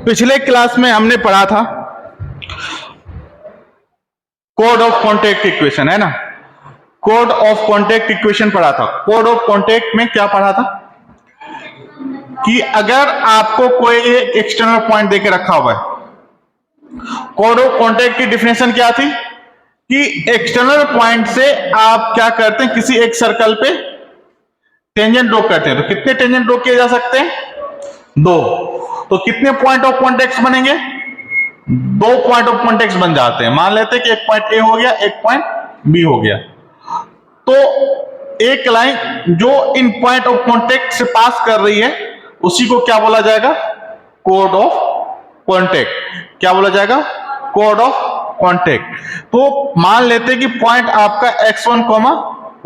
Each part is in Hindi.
पिछले क्लास में हमने पढ़ा था कोड ऑफ कॉन्टैक्ट इक्वेशन, है ना। कोड ऑफ कॉन्टैक्ट इक्वेशन पढ़ा था। कोड ऑफ कॉन्टैक्ट में क्या पढ़ा था कि अगर आपको कोई एक एक्सटर्नल पॉइंट देके रखा हुआ है, कोड ऑफ कॉन्टैक्ट की डेफिनेशन क्या थी कि एक्सटर्नल पॉइंट से आप क्या करते हैं, किसी एक सर्कल पे टेंजेंट ड्रॉ करते हैं। तो कितने टेंजेंट ड्रॉ किए जा सकते हैं? 2। तो कितने पॉइंट ऑफ कॉन्टैक्ट बनेंगे? 2 पॉइंट ऑफ कॉन्टैक्ट बन जाते हैं। मान लेते हैं कि एक पॉइंट ए हो गया, एक पॉइंट बी हो गया। तो एक लाइन जो इन पॉइंट ऑफ कॉन्टैक्ट से पास कर रही है उसी को क्या बोला जाएगा? Code of contact. क्या बोला जाएगा? Code of contact. तो मान लेते हैं कि पॉइंट आपका x1,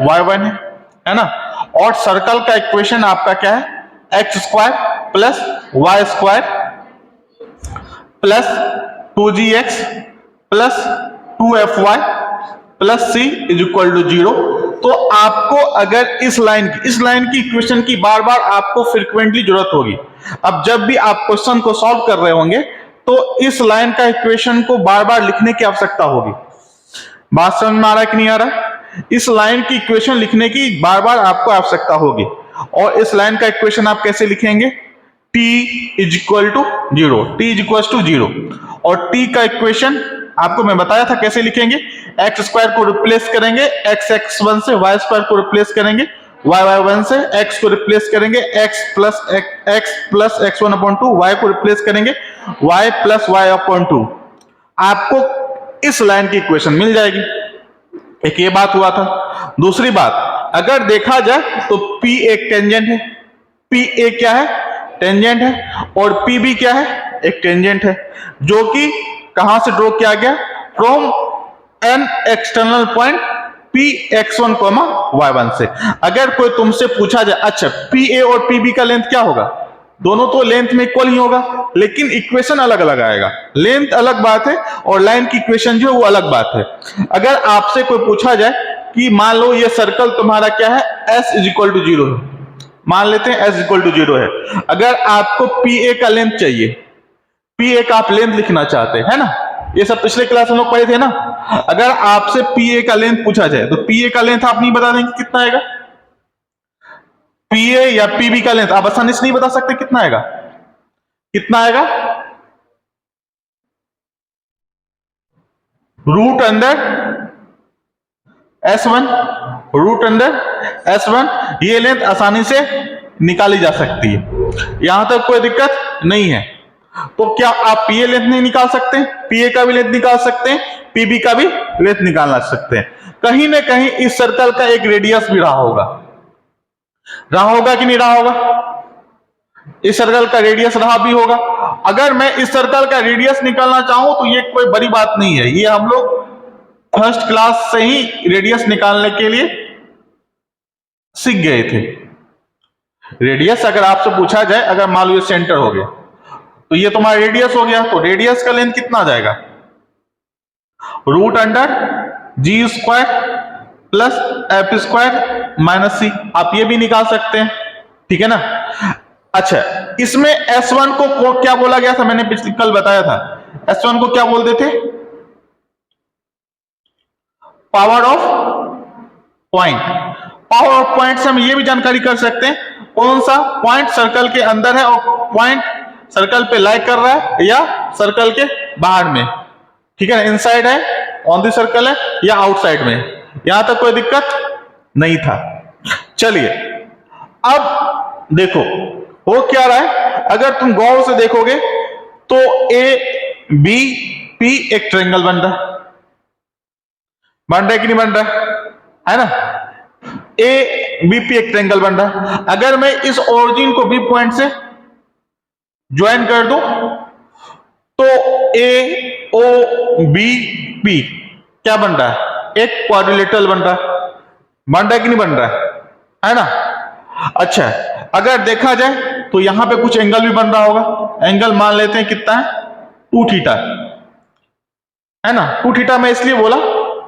y1 है ना, और सर्कल का इक्वेशन आपका क्या है? x² plus y² plus 2gx plus 2fy plus c is equal to 0। तो आपको अगर इस लाइन की इक्वेशन की बार बार आपको फ्रीक्वेंटली जरूरत होगी। अब जब भी आप क्वेश्चन को सॉल्व कर रहे होंगे तो इस लाइन का इक्वेशन को बार बार लिखने की आवश्यकता होगी। बात समझ में आ रहा है कि नहीं आ रहा? इस लाइन की इक्वेशन लिखने की बार बार आपको आवश्यकता होगी। और इस लाइन का इक्वेशन आप कैसे लिखेंगे? t is equal to 0, t is equal to 0। और t का इक्वेशन आपको मैं बताया था कैसे लिखेंगे। x² को रिप्लेस करेंगे x(x1) से, y² को रिप्लेस करेंगे y(y1) से, x को रिप्लेस करेंगे x प्लस x1/2, y को रिप्लेस करेंगे y प्लस y/2। आपको इस लाइन की इक्वेशन मिल जाएगी। एक ये बात हुआ था। दूसरी बात, अगर देखा जाए तो P एक टेंजेंट है, PA क्या है? टेंजेंट है। और PB क्या है? एक टेंजेंट है, जो कि कहां से ड्रॉ किया गया? From an external point Px1, y1 से। अगर कोई तुमसे पूछा जाए अच्छा PA और PB का लेंथ क्या होगा, दोनों तो लेंथ में इक्वल ही होगा, लेकिन इक्वेशन अलग अलग आएगा। लेंथ अलग बात है और लाइन की इक्वेशन जो है वो अलग बात है। अगर आपसे कोई पूछा जाए कि मान लो ये सर्कल तुम्हारा क्या है, s इज इक्वल टू 0 है, मान लेते हैं s इक्वल टू 0 है। अगर आपको PA का लेंथ चाहिए, PA का आप लेंथ लिखना चाहते हैं, है ना, ये सब पिछले क्लास में लोग पढ़े थे ना। अगर आपसे PA का लेंथ पूछा जाए तो PA का लेंथ आप नहीं बता देंगे कितना आएगा? PA या PB का लेंथ आप आसानी से नहीं बता सकते कितना आएगा? कितना आएगा? Root under S1, root under S1। ये लेंथ आसानी से निकाली जा सकती है, यहां तक कोई दिक्कत नहीं है। तो क्या आप PA लेंथ नहीं निकाल सकते? PA का भी लेंथ निकाल सकते हैं, PB का भी लेंथ निकालना सकते हैं। कहीं ना कहीं इस सर्कल का एक रेडियस भी रहा होगा कि नहीं रहा होगा? इस सर्कल का रेडियस रहा भी होगा। अगर मैं इस सर्कल का रेडियस निकालना चाहूं तो ये कोई बड़ी बात नहीं है, ये हम लोग फर्स्ट क्लास से ही रेडियस निकालने के लिए सीख गए थे। रेडियस अगर आपसे पूछा जाए, अगर मान लो ये सेंटर हो गया तो ये तुम्हारा रेडियस हो गया, तो रेडियस का लेंथ कितना आ जाएगा? Root under g² plus f² minus c। आप ये भी निकाल सकते हैं, ठीक है ना। अच्छा, इसमें S1 को क्या बोला गया था? मैंने पिछले कल बताया था, S1 को क्या बोलते थे? Power of point. Power of point से हम ये भी जानकारी कर सकते हैं कौन सा पॉइंट सर्कल के अंदर है और पॉइंट सर्कल पे लाई कर रहा है या सर्कल के बाहर में, ठीक है, इनसाइड है, ऑन द सर्कल है, या आउटसाइड में। यहां तक कोई दिक्कत नहीं था। चलिए अब देखो हो क्या रहा है। अगर तुम गौर से देखोगे तो ABP एक ट्रायंगल बन रहा है कि नहीं बन रहा है ना? ABP एक ट्रायंगल बन रहा है। अगर मैं इस ओरिजिन को B पॉइंट से ज्वाइन कर दूं तो AOBP क्या बन रहा है? एक क्वाड्रिलेटरल बन रहा है कि नहीं बन रहा है ना? अच्छा, अगर देखा जाए तो यहां पे कुछ एंगल भी बन रहा होगा। एंगल मान लेते हैं कितना है? 2 थीटा है ना। 2 थीटा मैं इसलिए बोला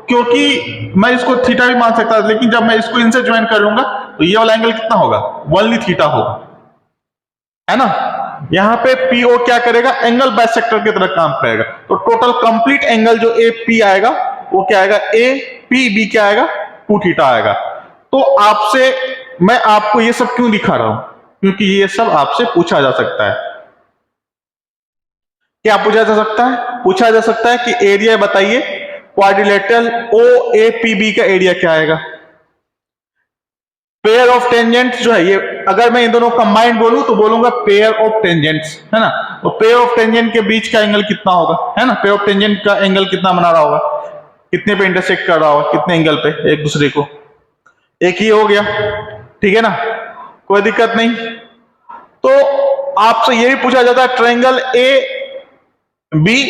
क्योंकि मैं इसको थीटा भी मान सकता था, लेकिन जब मैं इसको इनसे ज्वाइन कर लूंगा तो ये वाला एंगल कितना होगा? 1 थीटा होगा, है ना। यहां पे पीओ क्या करेगा, एंगल बाइसेक्टर की तरह काम करेगा। तो टोटल कंप्लीट एंगल जो ए पी आएगा वो क्या आएगा, ए पी बी क्या आएगा, 2 थीटा आएगा। तो आपसे मैं आपको ये सब क्यों दिखा रहा हूं, क्योंकि ये सब आपसे पूछा जा सकता है। क्या पूछा जा सकता है, पूछा जा सकता है कि एरिया बताइए quadrilateral O A P B का एरिया क्या आएगा। पेयर ऑफ टेंजेंट्स जो है ये, अगर मैं इन दोनों कंबाइंड बोलूं तो बोलूंगा पेयर ऑफ टेंजेंट्स, है ना। तो पेयर ऑफ टेंजेंट के बीच का एंगल कितना होगा, है ना, पेयर ऑफ टेंजेंट का एंगल कितना बना रहा होगा, कितने पे इंटरसेक्ट कर रहा होगा, कितने एंगल पे एक दूसरे को, एक ही हो गया, ठीक है ना, कोई दिक्कत नहीं। तो आपसे ये भी पूछा जाता है ट्रायंगल ए बी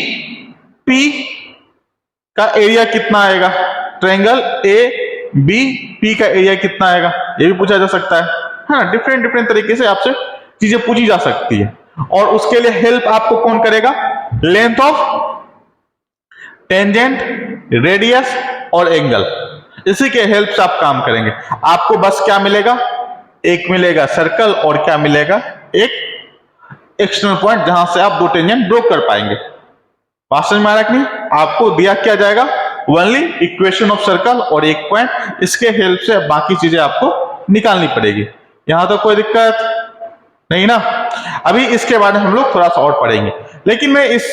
पी का एरिया कितना आएगा, ट्रायंगल ए बी पी का एरिया कितना आएगा, ये भी पूछा जा सकता है। हाँ, डिफरेंट डिफरेंट तरीके से आपसे चीजें पूछी जा सकती है, और उसके लिए हेल्प आपको कौन करेगा, लेंथ ऑफ टेंजेंट, रेडियस और एंगल, इसी के हेल्प से आप काम करेंगे। आपको बस क्या मिलेगा, एक मिलेगा सर्कल और क्या मिलेगा, एक एक्सटर्नल पॉइंट जहां से आप दो टेंजेंट ड्रॉ कर पाएंगे। बात समझ में आ रहा है कि नहीं, आपको दिया क्या जाएगा, ओनली इक्वेशन ऑफ सर्कल और एक पॉइंट, इसके हेल्प से बाकी चीजें आपको निकालनी पड़ेगी। यहां तो कोई दिक्कत नहीं ना। अभी इसके बारे में हम लोग थोड़ा सा और पढ़ेंगे, लेकिन मैं इस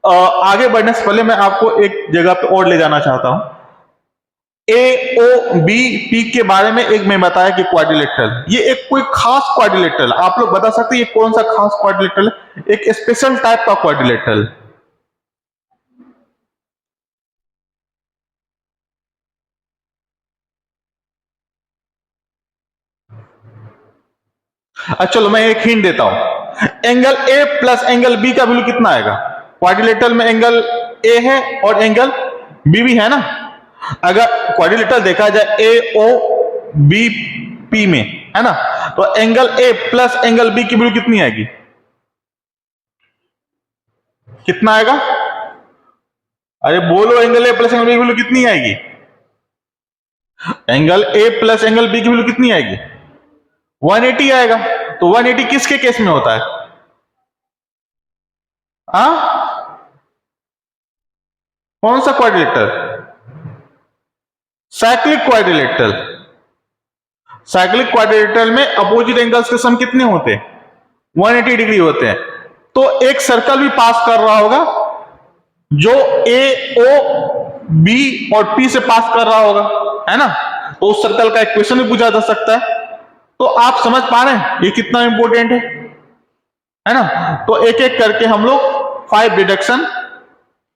आगे बढ़ने से पहले मैं आपको एक जगह पे और ले जाना चाहता हूं। ए ओ बी पी के बारे में एक मैं बताया कि क्वाड्रिलेटरल, ये एक कोई खास क्वाड्रिलेटरल, आप लोग बता सकते हैं ये कौन सा खास क्वाड्रिलेटरल है, एक स्पेशल टाइप का क्वाड्रिलेटरल। अच्छा चलो मैं एक हिंट देता हूं, angle A plus angle B का वैल्यू कितना आएगा, क्वाड्रिलेटरल में एंगल ए है और एंगल बी भी है ना। अगर क्वाड्रिलेटरल देखा जाए ए ओ बी पी में, है ना, तो angle A plus angle B की वैल्यू कितनी आएगी, कितना आएगा, अरे बोलो, angle A plus angle B की वैल्यू कितनी आएगी, angle A plus angle B की वैल्यू कितनी आएगी, 180 आएगा। तो 180 किसके केस में होता है, कौन सा quadrilateral, cyclic quadrilateral. Cyclic quadrilateral में अपोजिट एंगल्स के सम कितने होते हैं, 180 डिग्री होते हैं। तो एक सर्कल भी पास कर रहा होगा जो ए ओ बी और पी से पास कर रहा होगा, है ना, तो उस सर्कल का इक्वेशन भी पूछा जा सकता है। तो आप समझ पा रहे हैं ये कितना इंपॉर्टेंट है ना। तो एक एक करके हम लोग 5 डिडक्शन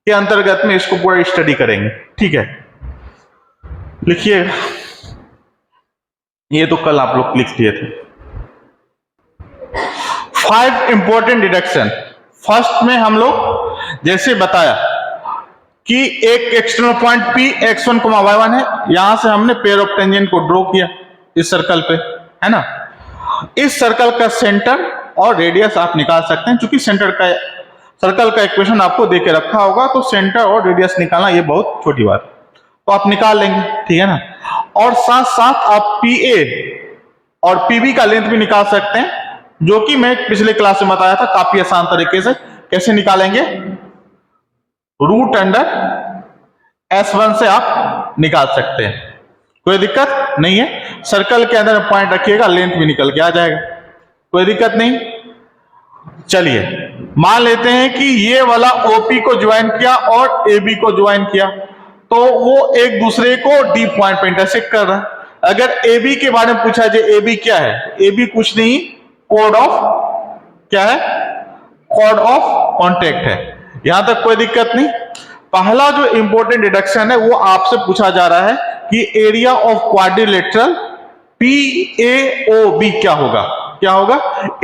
के अंतर्गत में इसको पूरा स्टडी करेंगे, ठीक है। लिखिएगा, ये तो कल आप लोग लिख दिए थे। 5 इंपॉर्टेंट डिडक्शन। फर्स्ट में हम लोग जैसे बताया कि एक external point P x1, y1 है, यहां से हमने पेयर ऑफ टेंजेंट को ड्रॉ किया इस सर्कल पे, है ना। इस सर्कल का सेंटर और रेडियस आप निकाल सकते हैं, क्योंकि सेंटर का सर्कल का इक्वेशन आपको देके रखा होगा, तो सेंटर और रेडियस निकालना ये बहुत छोटी बात है, तो आप निकाल लेंगे, ठीक है ना। और साथ साथ आप PA और PB का लेंथ भी निकाल सकते हैं, जो कि मैं पिछले क्लास में बताया था काफी आसान तरीके से। कैसे निकालेंगे, रूट अंडर S1 से आप निकाल सकते हैं, कोई दिक्कत नहीं है। सर्कल के अंदर पॉइंट रखिएगा, लेंथ भी निकल के आ जाएगा, कोई दिक्कत नहीं। चलिए मान लेते हैं कि ये वाला OP को ज्वाइन किया और AB को ज्वाइन किया, तो वो एक दूसरे को D पॉइंट पे इंटरसेक्ट कर रहा है। अगर AB के बारे में पूछा जाए, AB क्या है, AB कुछ नहीं, कोड ऑफ क्या है, कोड ऑफ कॉन्टेक्ट है। यहां तक कोई दिक्कत नहीं। पहला जो इंपॉर्टेंट डिडक्शन है वो आपसे पूछा जा रहा है कि एरिया ऑफ क्वाड्रिलेटरल PAOB क्या होगा, क्या होगा,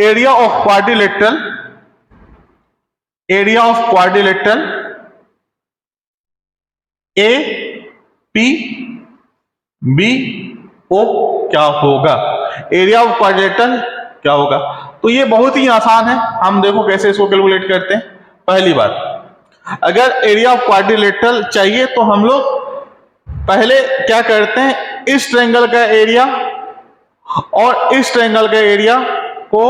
area of quadrilateral, area of quadrilateral APBO क्या होगा, एरिया ऑफ क्वाड्रिलेटरल क्या होगा। तो ये बहुत ही आसान है, हम देखो कैसे इसको कैलकुलेट करते हैं। पहली बात, अगर एरिया ऑफ क्वाड्रिलेटरल चाहिए तो हम लोग पहले क्या करते हैं, इस ट्रायंगल का एरिया और इस ट्रायंगल का एरिया को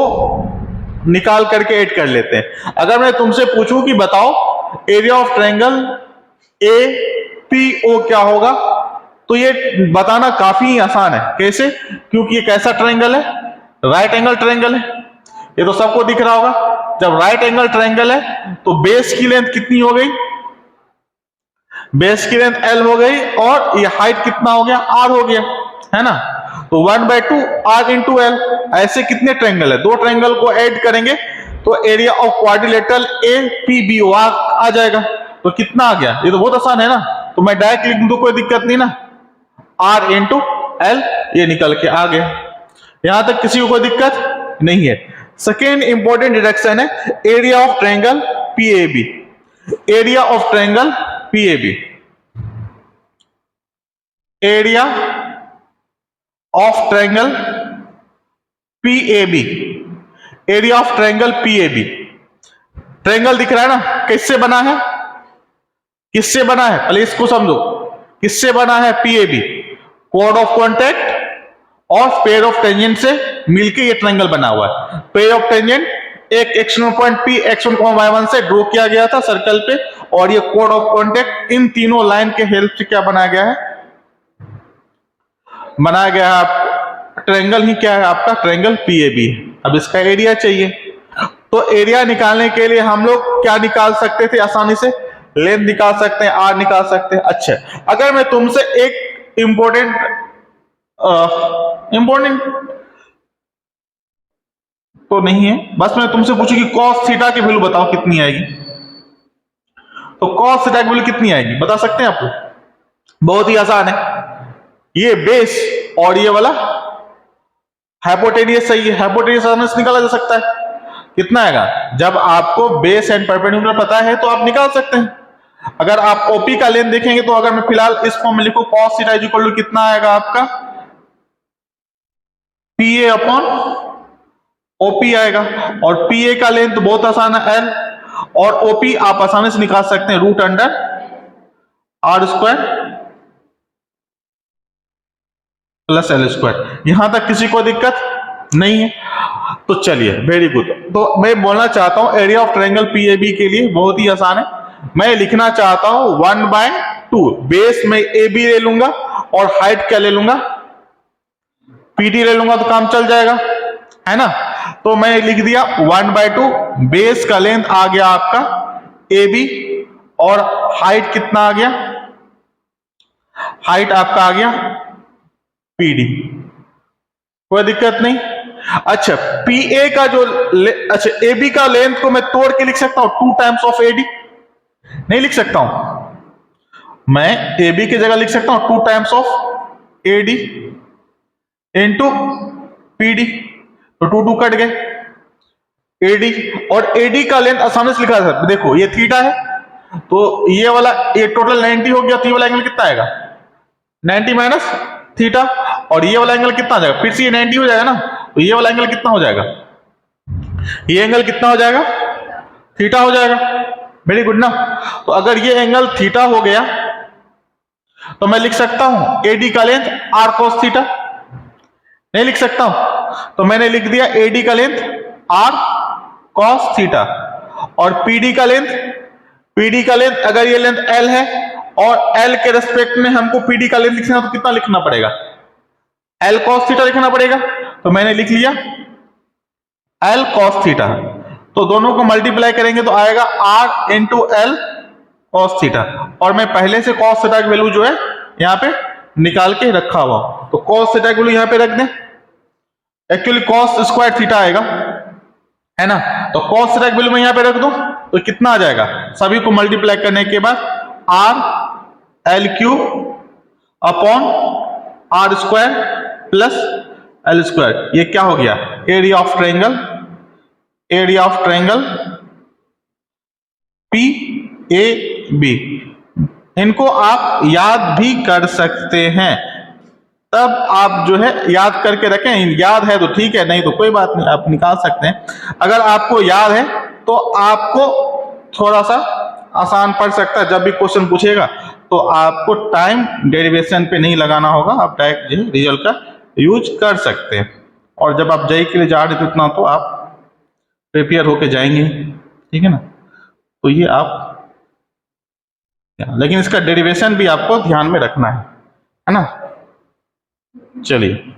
निकाल करके ऐड कर लेते हैं। अगर मैं तुमसे पूछूं कि बताओ एरिया ऑफ ट्रायंगल APO क्या होगा, तो ये बताना काफी आसान है। कैसे? क्योंकि ये कैसा ट्रायंगल है? राइट एंगल ट्रायंगल है, ये तो सबको दिख रहा होगा। जब राइट एंगल ट्रायंगल है तो बेस की लेंथ कितनी हो गई? बेस की लेंथ L हो गई, और ये हाइट कितना हो गया? R हो गया, है ना। तो 1/2 R इंटू L। ऐसे कितने ट्रायंगल है? 2 ट्रायंगल को ऐड करेंगे तो एरिया ऑफ क्वाड्रिलेटरल APBO आ जाएगा। तो कितना आ गया? ये तो बहुत आसान है ना, तो मैं डायरेक्ट लिख दूं, कोई दिक्कत नहीं ना। R इंटू L ये निकल के आ गया। यहां तक किसी को कोई दिक्कत नहीं है। सेकेंड इंपॉर्टेंट डिडक्शन है area of triangle PAB। Area of triangle PAB, area of triangle PAB, area of triangle PAB। Triangle दिख रहा है ना, किससे बना है? किससे बना है? पहले इसको समझो, किससे बना है? PAB, कोड ऑफ कॉन्टैक्ट और पेयर ऑफ टेंजेंट से मिलके ये ट्रायंगल बना हुआ है। पेयर ऑफ टेंजेंट एक x1 point P x1, y1 से ड्रॉ किया गया था सर्कल पे, और ये कोड ऑफ कॉन्टैक्ट इन तीनों लाइन के हेल्प से क्या बनाया गया है? बनाया गया है आप ट्रायंगल ही क्या है? आपका ट्रायंगल PAB। अब इसका एरिया चाहिए, तो एरिया निकालने के लिए हम लोग क्या निकाल सकते थे आसानी से? लेंथ निकाल सकते हैं, R निकाल सकते हैं। अच्छा, अगर मैं तुमसे एक इंपॉर्टेंट तो नहीं है, बस मैं तुमसे पूछूं कि cos थीटा की वैल्यू बताओ कितनी आएगी, तो cos थीटा की वैल्यू कितनी आएगी बता सकते हैं आप लोग? बहुत ही आसान है, ये बेस और ये वाला हाइपोटेनियस सही है, हाइपोटेनियस आसानी से निकाला जा सकता है। कितना आएगा? जब आपको बेस एंड परपेंडिकुलर पता है तो आप निकाल सकते हैं। अगर आप OP का लेंथ देखेंगे तो अगर मैं फिलहाल इस फॉर्म में लिखूं cos थीटा इक्वल टू कितना आएगा आपका? PA अपॉन OP आएगा, और PA का लेंथ बहुत आसान है L, और OP आप आसानी से निकाल सकते हैं root under R² plus L²। यहां तक किसी को दिक्कत नहीं है? तो चलिए, वेरी गुड। तो मैं बोलना चाहता हूं एरिया ऑफ ट्रायंगल PAB के लिए बहुत ही आसान है। मैं लिखना चाहता हूं 1/2, बेस में AB ले लूंगा और हाइट क्या ले लूंगा? PD ले लूंगा, तो काम चल जाएगा, है ना। तो मैं लिख दिया 1/2, बेस का लेंथ आ गया आपका AB, और हाइट कितना आ गया? हाइट आपका आ गया PD। कोई दिक्कत नहीं। अच्छा, PA का जो अच्छा AB का लेंथ को मैं तोड़ के लिख सकता हूं 2 टाइम्स ऑफ AD? नहीं लिख सकता हूं। मैं AB की जगह लिख सकता हूं 2 times of AD into PD, तो 2 2 कट गए। AD, और AD का लेंथ आसानी से लिखा जा सकता है। देखो ये थीटा है, तो ये वाला ये टोटल 90 हो गया, तो ये वाला एंगल कितना आएगा? 90 माइनस थीटा, और ये वाला एंगल कितना आ जाएगा? फिर से ये 90 हो जाएगा ना, तो ये वाला एंगल कितना हो जाएगा? ये एंगल कितना हो जाएगा? थीटा हो जाएगा। वेरी गुड ना। तो अगर ये एंगल थीटा हो गया तो मैं लिख सकता हूं AD का लेंथ R cos थीटा? नहीं लिख सकता हूं, तो मैंने लिख दिया AD का लेंथ R cos थीटा, और PD का लेंथ अगर ये लेंथ L है और L के रेस्पेक्ट में हमको PD का लेंथ लिखना है, तो कितना लिखना पड़ेगा? L cos थीटा लिखना पड़ेगा। तो मैंने लिख लिया L cos थीटा, तो दोनों को मल्टीप्लाई करेंगे तो आएगा R into L cos theta, और मैं पहले से cos थीटा की वैल्यू जो है यहाँ पे निकाल के रखा हुआ, तो cos थीटा की वैल्यू यहाँ पे रख दें। एक्चुअली cos स्क्वायर थीटा आएगा, है ना। तो cos थीटा की वैल्यू मैं यहाँ पे रख दूं तो कितना आ जाएगा? सभी को मल्टीप्लाई करने के बाद R L³ upon R² plus L²। ये क्या हो गया? Area of triangle PAB। इनको आप याद भी कर सकते हैं, तब आप जो है याद करके रखें। याद है तो ठीक है, नहीं तो कोई बात नहीं, आप निकाल सकते हैं। अगर आपको याद है तो आपको थोड़ा सा आसान पड़ सकता है, जब भी क्वेश्चन पूछेगा तो आपको टाइम डेरिवेशन पे नहीं लगाना होगा, आप डायरेक्ट जो है रिजल्ट का यूज कर सकते हैं। और जब आप JEE के लिए जा रहे थे उतना तो आप प्रिपेयर होके जाएंगे, ठीक है ना। तो ये आप, लेकिन इसका डेरिवेशन भी आपको ध्यान में रखना है ना। चलिए,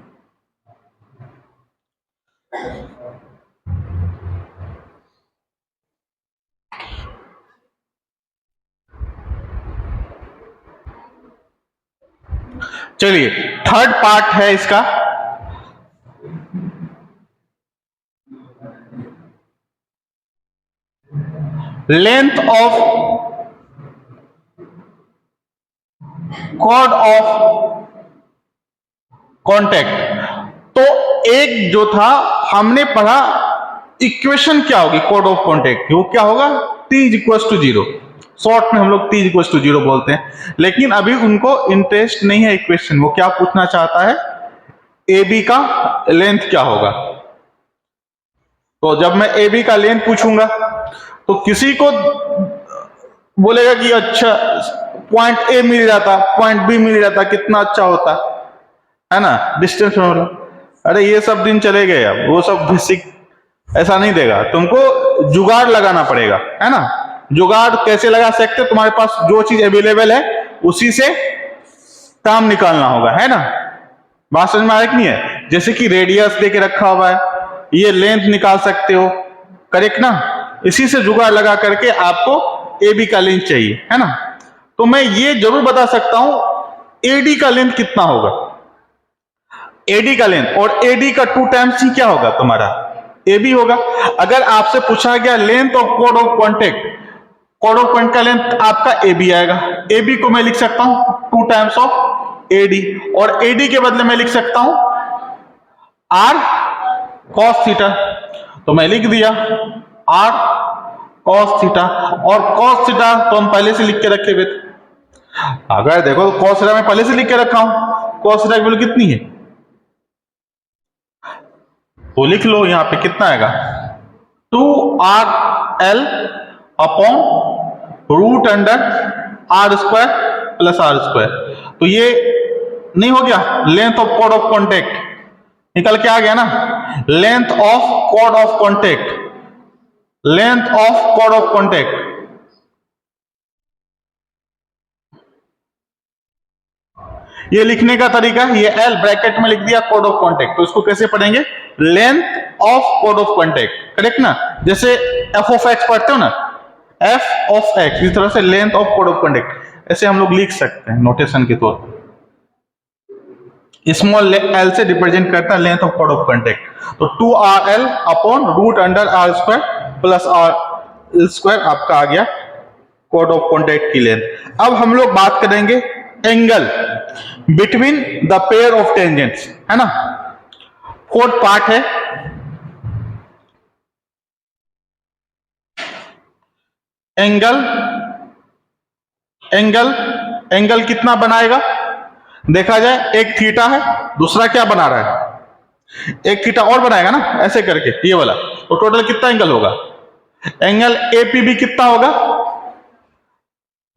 चलिए थर्ड पार्ट है इसका, length of chord of contact. तो एक जो था हमने पढ़ा इक्वेशन क्या होगी कॉर्ड ऑफ कॉन्टैक्ट की, वो क्या होगा, T इक्वल्स टू 0। शॉर्ट में हम लोग T इक्वल्स टू 0 बोलते हैं। लेकिन अभी उनको इंटरेस्ट नहीं है इक्वेशन, वो क्या पूछना चाहता है, AB का लेंथ क्या होगा। तो जब मैं AB का लेंथ पूछूंगा तो किसी को बोलेगा कि अच्छा पॉइंट A मिल जाता, पॉइंट B मिल जाता, कितना अच्छा होता है ना, डिस्टेंस फॉर्मूला। अरे ये सब दिन चले गए, अब वो सब बेसिक ऐसा नहीं देगा, तुमको जुगाड़ लगाना पड़ेगा, है ना। जुगाड़ कैसे लगा सकते, तुम्हारे पास जो चीज अवेलेबल है उसी से काम निकालना होगा, है ना। बात समझ में आ रही नहीं है, जैसे कि रेडियस दे के रखा हुआ है, ये लेंथ निकाल सकते हो, करेक्ट ना। इसी से जुगाड़ लगा करके आपको AB का लेंथ चाहिए, है ना। तो मैं ये जरूर बता सकता हूं AD का लेंथ कितना होगा, AD का लेंथ, और AD का 2 टाइम्स ही क्या होगा तुम्हारा, AB होगा। अगर आपसे पूछा गया length of chord of contact, chord of contact का लेंथ आपका AB आएगा। AB को मैं लिख सकता हूं 2 टाइम्स ऑफ AD, और AD के बदले में लिख सकता हूं R cos थीटा। तो मैं लिख दिया R cos थीटा, और cos थीटा तो हम पहले से लिख के रखे हुए थे। अगर देखो तो cos थीटा मैं पहले से लिख के रखा हूं, cos थीटा की वैल्यू कितनी है, तो लिख लो यहां पे कितना आएगा, 2RL upon root under R square plus R square. तो ये नहीं हो गया length of chord of contact, निकल के आ गया ना, length of chord of contact, length of chord of contact. ये लिखने का तरीका, ये L ब्रैकेट में लिख दिया कॉर्ड ऑफ कॉन्टैक्ट, तो इसको कैसे पढ़ेंगे, length of chord of contact, correct ना। जैसे f ऑफ x पढ़ते हो ना, f ऑफ x, इस तरह से length of chord of contact ऐसे हम लोग लिख सकते हैं नोटेशन के तौर पर। स्मॉल l से रिप्रेजेंट करता है length of chord of contact. तो 2RL upon root under R square plus R square आपका आ गया कॉर्ड ऑफ कॉन्टैक्ट की लेंथ। अब हम लोग बात करेंगे angle between the pair of tangents, है ना। फोर्थ पार्ट है एंगल। एंगल, एंगल कितना बनाएगा, देखा जाए एक थीटा है, दूसरा क्या बना रहा है, एक थीटा और बनाएगा ना ऐसे करके ये वाला, तो टोटल कितना एंगल होगा, एंगल APB कितना होगा,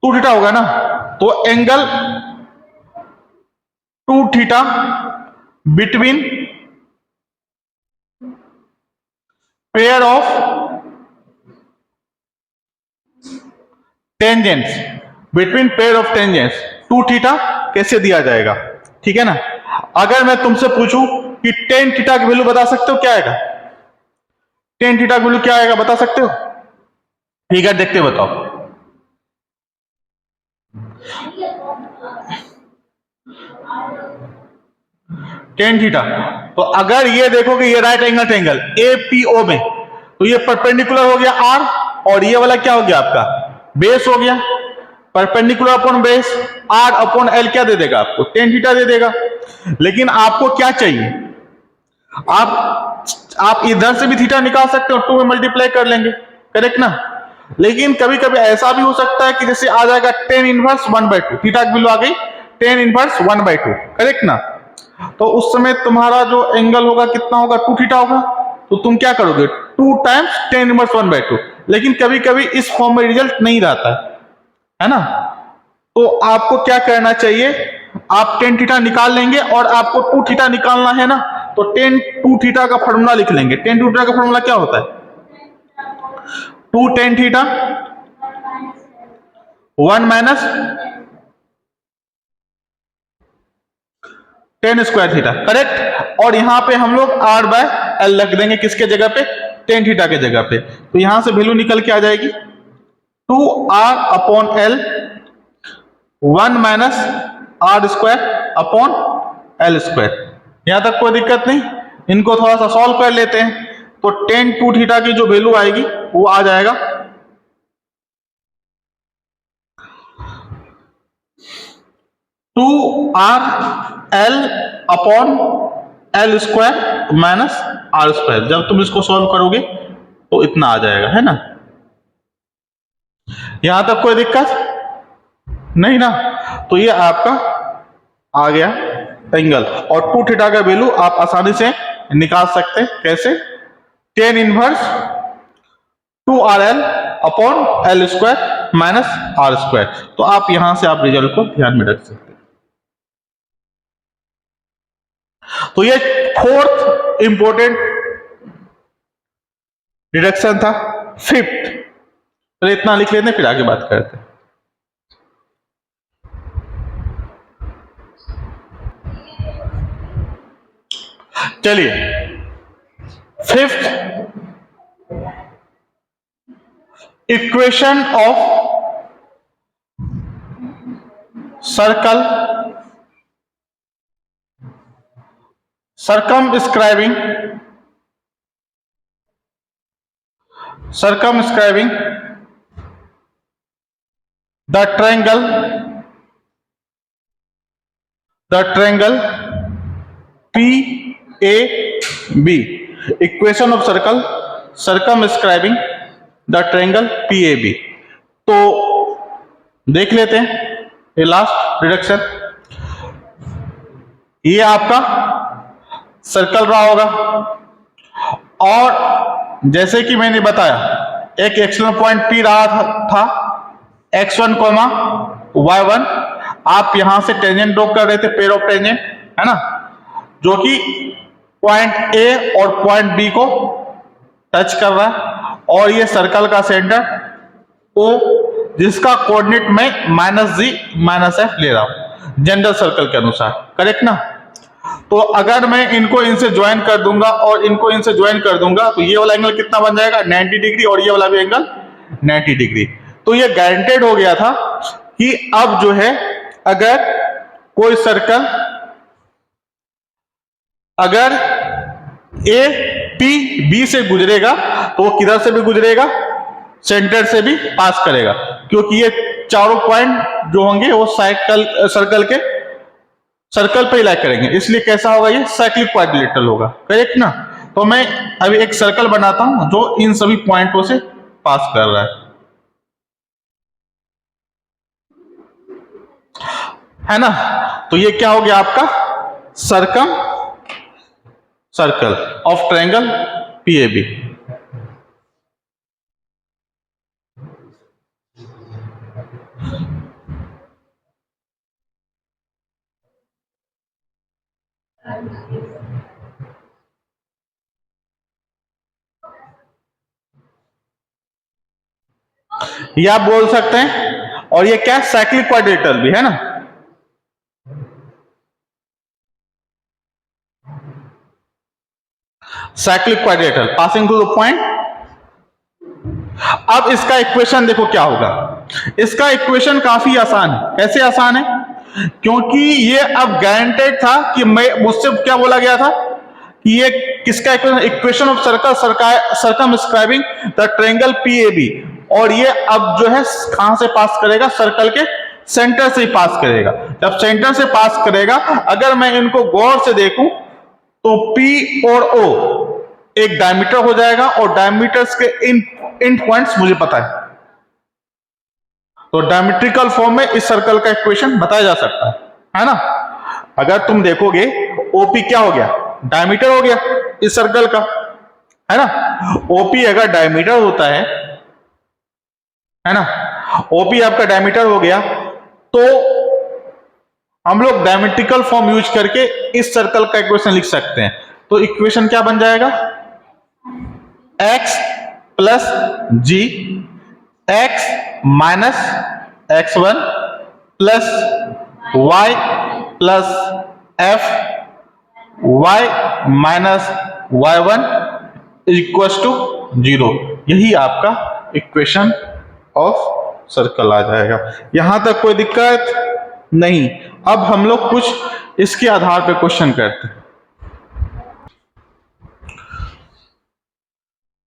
2 थीटा होगा ना। तो angle 2 theta between pair of tangents, between pair of tangents 2 theta कैसे दिया जाएगा, ठीक है ना। अगर मैं तुमसे पूछूं कि tan थीटा की वैल्यू बता सकते हो क्या आएगा, tan थीटा की वैल्यू क्या आएगा बता सकते हो, ठीक है देखते बताओ। tan थीटा, तो अगर ये देखो कि ये राइट एंगल ट्रायंगल APO में, तो ये परपेंडिकुलर हो गया R, और ये वाला क्या हो गया आपका बेस हो गया, perpendicular upon base R upon L क्या दे देगा आपको, tan थीटा दे देगा। लेकिन आपको क्या चाहिए, आप इधर से भी थीटा निकाल सकते हो, 2 में मल्टीप्लाई कर लेंगे, करेक्ट ना। लेकिन कभी कभी ऐसा भी हो सकता है कि जैसे आ जाएगा tan इनवर्स 1/2, थीटा की वैल्यू आ गई tan इनवर्स 1/2, करेक्ट ना। तो उस समय तुम्हारा जो एंगल होगा कितना होगा, 2 थीटा होगा। तो तुम क्या करोगे, 2 टाइम्स tan इनवर्स 1/2। लेकिन कभी कभी इस फॉर्म में रिजल्ट नहीं रहता है ना। तो आपको क्या करना चाहिए, आप tan थीटा निकाल लेंगे, और आपको 2 थीटा निकालना है ना, तो tan 2 थीटा का फॉर्मूला लिख लेंगे। tan 2 थीटा का फॉर्मूला क्या होता है, 2 tan theta 1 minus tan square theta, correct. और यहां पे हम लोग r बाय l रख देंगे, किसके जगह पे, tan थीटा के जगह पे। तो यहां से वैल्यू निकल के आ जाएगी 2r upon l 1 minus r square upon l square. यहां तक कोई दिक्कत नहीं। इनको थोड़ा सा सॉल्व कर लेते हैं। तो tan 2 थीटा की जो वैल्यू आएगी वो आ जाएगा 2r l upon l square minus r square. जब तुम इसको सॉल्व करोगे तो इतना आ जाएगा, है ना। यहां तक कोई दिक्कत नहीं ना। तो ये आपका आ गया एंगल। और 2 थीटा का वैल्यू आप आसानी से निकाल सकते हैं। कैसे, tan inverse 2rl upon l square minus r square. तो आप यहां से आप रिजल्ट को ध्यान में रख सकते हैं। तो ये फोर्थ इंपॉर्टेंट डिडक्शन था। फिफ्थ, पहले इतना लिख लेते हैं फिर आगे बात करते हैं। चलिए, fifth, equation of circle circumscribing the triangle PAB, equation of circle circumscribing the triangle PAB। तो देख लेते हैं ये लास्ट रिडक्शन। ये आपका सर्कल रहा होगा और जैसे कि मैंने बताया एक एक्सटर्नल पॉइंट P रहा था x1, y1। आप यहां से टेंजेंट ड्रॉ कर रहे थे, पेयर ऑफ टेंजेंट, है ना, जो कि पॉइंट A और पॉइंट B को टच कर रहा है। और ये सर्कल का सेंटर O, जिसका कोऑर्डिनेट में -g -f ले रहा हूं जनरल सर्कल के अनुसार, करेक्ट ना। तो अगर मैं इनको इनसे ज्वाइन कर दूंगा और इनको इनसे ज्वाइन कर दूंगा तो ये वाला एंगल कितना बन जाएगा, 90 डिग्री, और ये वाला भी एंगल 90 डिग्री। तो ये गारंटेड हो गया था कि अब जो है अगर कोई सर्कल अगर ए पी बी से गुजरेगा तो वो किधर से भी गुजरेगा, सेंटर से भी पास करेगा, क्योंकि ये चारों पॉइंट जो होंगे वो सर्कल पे लाई करेंगे। इसलिए कैसा होगा, ये साइक्लिक क्वाड्रिलेटरल होगा, करेक्ट ना। तो मैं अभी एक सर्कल बनाता हूं जो इन सभी पॉइंटों से पास कर रहा है ना। तो ये क्या हो गया आपका सर्कल ऑफ ट्रायंगल PAB। ये आप बोल सकते हैं। और ये क्या, साइक्लिक क्वाड्रिलेटरल भी है ना। Cyclic quadrilateral passing through the point. अब इसका इक्वेशन देखो क्या होगा। इसका इक्वेशन काफी आसान है। कैसे आसान है, क्योंकि ये अब गारंटेड था कि मैं मुझसे क्या बोला गया था कि ये किसका equation of circle circumscribing the triangle PAB। और ये अब जो है कहां से पास करेगा, सर्कल के सेंटर से ही पास करेगा। जब सेंटर से पास करेगा, अगर मैं इनको गौर से देखूं तो P और O एक डायमीटर हो जाएगा और डायमीटर्स के इन पॉइंट्स मुझे पता है। तो डायमेट्रिकल फॉर्म में इस सर्कल का इक्वेशन बताया जा सकता है ना। अगर तुम देखोगे OP क्या हो गया, डायमीटर हो गया इस सर्कल का, है ना। OP अगर डायमीटर होता है ना, OP आपका डायमीटर हो गया तो हम लोग डायमेट्रिकल फॉर्म यूज करके इस सर्कल का इक्वेशन लिख सकते हैं। तो इक्वेशन क्या बन जाएगा, x plus G X minus x1 plus y plus f y minus y1 equal to 0। यही आपका इक्वेशन ऑफ सर्कल आ जाएगा। यहां तक कोई दिक्कत नहीं। अब हम लोग कुछ इसके आधार पे क्वेश्चन करते हैं।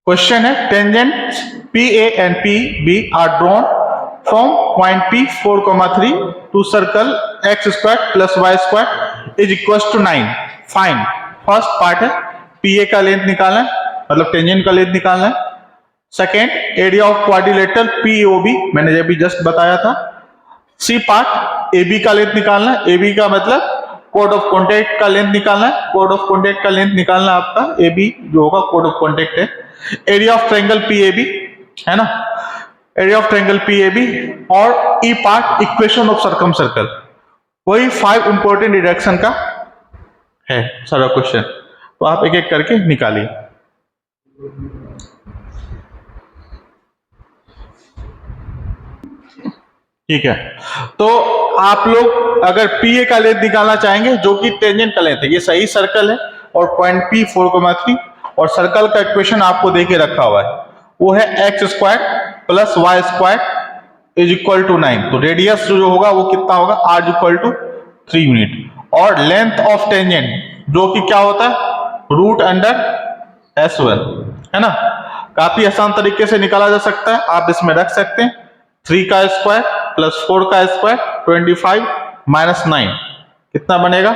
क्वेश्चन है tangent P A and P B are drawn from point P 4,3 to circle X square plus Y square is equal to 9। Find. First part है पी ए का लेंथ निकालना है, मतलब टेंजेंट का लेंथ निकालना है। Second area of quadrilateral P O B, मैंने अभी जस्ट बताया था। सी पार्ट ए बी का लेंथ निकालना है। ए बी का मतलब कोड ऑफ कॉन्टेक्ट का लेंथ निकालना है। कोड ऑफ कॉन्टेक्ट का लेंथ निकालना आपका ए बी जो होगा कोड ऑफ कॉन्टेक्ट है। Area of triangle P A B है ना, area of triangle P A B. और E part equation of circum circle. वही 5 इंपॉर्टेंट डिडक्शन का है सारा क्वेश्चन, तो आप एक एक करके निकालिए। ठीक है, तो आप लोग अगर पी ए का लेंथ निकालना चाहेंगे जो कि टेंजेंट का लेंथ है, ये सही सर्कल है और पॉइंट पी 4,3 और सर्कल का इक्वेशन आपको देके रखा हुआ है, वो है X square plus Y square is equal to 9। तो रेडियस जो होगा वो कितना होगा, आर इक्वल टू 3 यूनिट। और लेंथ ऑफ टेंजेंट जो कि क्या होता है रूट अंडर S1 है ना। काफी आसान तरीके से निकाला जा सकता है, आप इसमें रख सकते हैं 3 का स्क्वायर प्लस 4 का स्क्वायर 25 माइनस 9 कितना बनेगा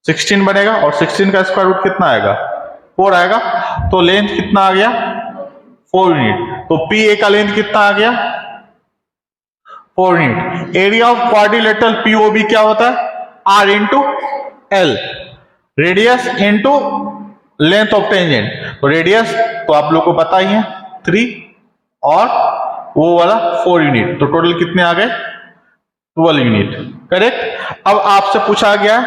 16 बनेगा। और 16 का स्क्वायर रूट कितना आएगा 4 आएगा। तो लेंथ कितना आ गया 4 यूनिट। तो पी ए का लेंथ कितना आ गया 4 unit. Area of quadrilateral POB क्या होता है R into L, radius into length of tangent. तो रेडियस तो आप लोग को पता ही है 3 और वो वाला 4 यूनिट, तो टोटल कितने आ गए 12 यूनिट। करेक्ट। अब आपसे पूछा गया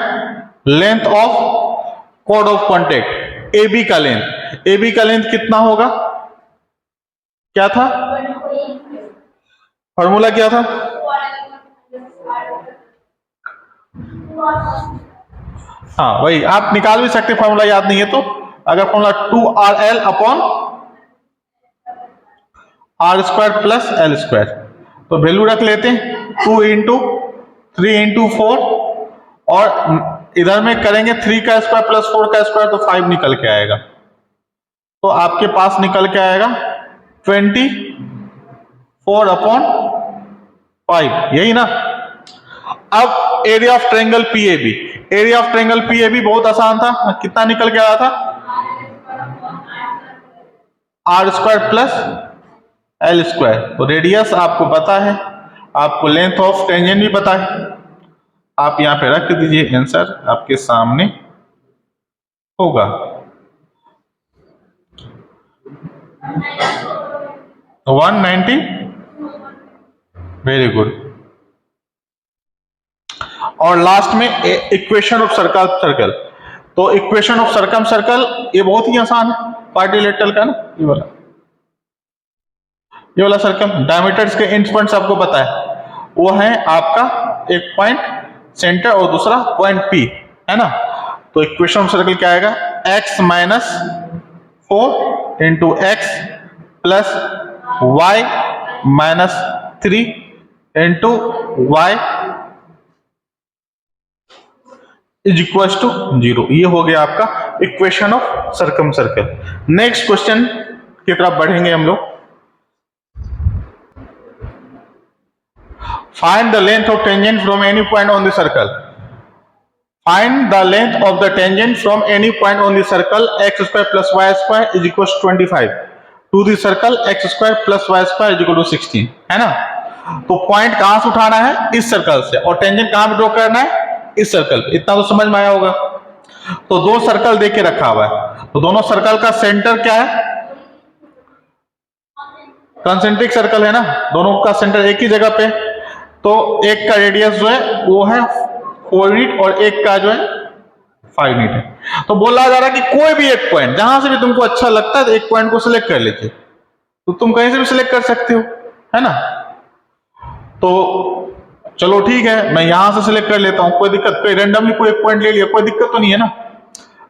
लेंथ ऑफ कोड ऑफ कॉन्टेक्ट ए बी का लेंथ। ए बी का लेंथ कितना होगा, क्या था फॉर्मूला क्या था, हाँ वही आप निकाल भी सकते, फॉर्मूला याद नहीं है तो। अगर formula 2RL upon R square plus L square, तो वैल्यू रख लेते हैं 2 इंटू 3 इंटू 4 और इधर में करेंगे 3 का स्क्वायर प्लस 4 का स्क्वायर तो 5 निकल के आएगा। तो आपके पास निकल के आएगा 24 अपॉन 5, यही ना। अब area of triangle PAB, area of triangle PAB बहुत आसान था, कितना निकल के आया था R square plus L square. तो रेडियस आपको पता है, आपको लेंथ ऑफ टेंजेंट भी पता है, आप यहां पे रख दीजिए, आंसर आपके सामने होगा 190। Very good. और लास्ट में इक्वेशन ऑफ सर्कल सर्कल। तो इक्वेशन ऑफ सर्कम सर्कल ये बहुत ही आसान है, क्वाड्रिलेटरल का ना, ये वाला सर्कल डायमीटर्स के एंड पॉइंट्स आपको पता है, वो है आपका एक पॉइंट सेंटर और दूसरा पॉइंट पी है ना। तो इक्वेशन ऑफ सर्कल क्या आएगा x minus 4 into X plus Y minus 3 into Y is equal to 0। ये हो गया आपका equation of circumcircle. Next question की तरफ बढ़ेंगे हम लोग। Find the length of tangent from any point on the circle. Find the length of the tangent from any point on the circle x square plus y square is equal to 25 to the circle x square plus y square is equal to 16, है ना। तो पॉइंट कहां से उठाना है इस सर्कल से, और टेंजेंट कहां पे ड्रॉ करना है इस सर्कल पे। इतना तो समझ में आया होगा। तो दो सर्कल देख के रखा हुआ है, तो दोनों सर्कल का सेंटर क्या है कंसेंट्रिक सर्कल है ना, दोनों का सेंटर एक ही जगह पे। तो एक का रेडियस जो है वो है 4 यूनिट और एक का जो है 5 यूनिट है। तो बोला जा रहा है कि कोई भी एक पॉइंट, जहां से भी तुमको अच्छा लगता है एक पॉइंट को सिलेक्ट कर लीजिए, तो तुम कहीं से भी सिलेक्ट कर सकते हो, है ना। तो चलो ठीक है, मैं यहां से सिलेक्ट कर लेता हूं, कोई दिक्कत, कोई रैंडमली कोई एक पॉइंट ले लिया, कोई दिक्कत तो नहीं है ना।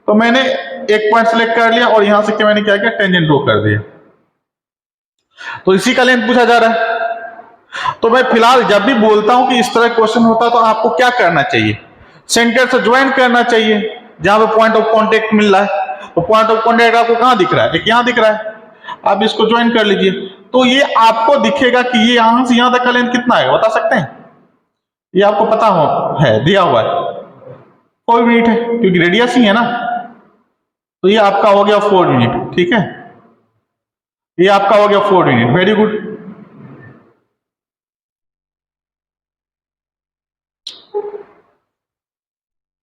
तो मैंने एक पॉइंट सिलेक्ट कर लिया और यहां से मैंने क्या किया, टेंजेंट ड्रॉ कर दिया। तो इसी का लेंथ पूछा जा रहा है। तो मैं फिलहाल जब भी बोलता हूं कि इस तरह क्वेश्चन होता है तो आपको क्या करना चाहिए, सेंटर से ज्वाइन करना चाहिए, जहां पे पॉइंट ऑफ कांटेक्ट मिल रहा है। तो पॉइंट ऑफ कांटेक्ट आपको कहां दिख रहा है, एक यहां दिख रहा है, आप इसको ज्वाइन कर लीजिए। तो ये आपको दिखेगा कि ये यहां से यहां तक का लेंथ कितना है, बता सकते हैं? ये आपको पता हो है, दिया हुआ है 4 यूनिट है, क्योंकि रेडियस ही है ना। तो ये आपका हो गया 4 यूनिट, ठीक है, ये आपका हो गया 4 यूनिट। Very good.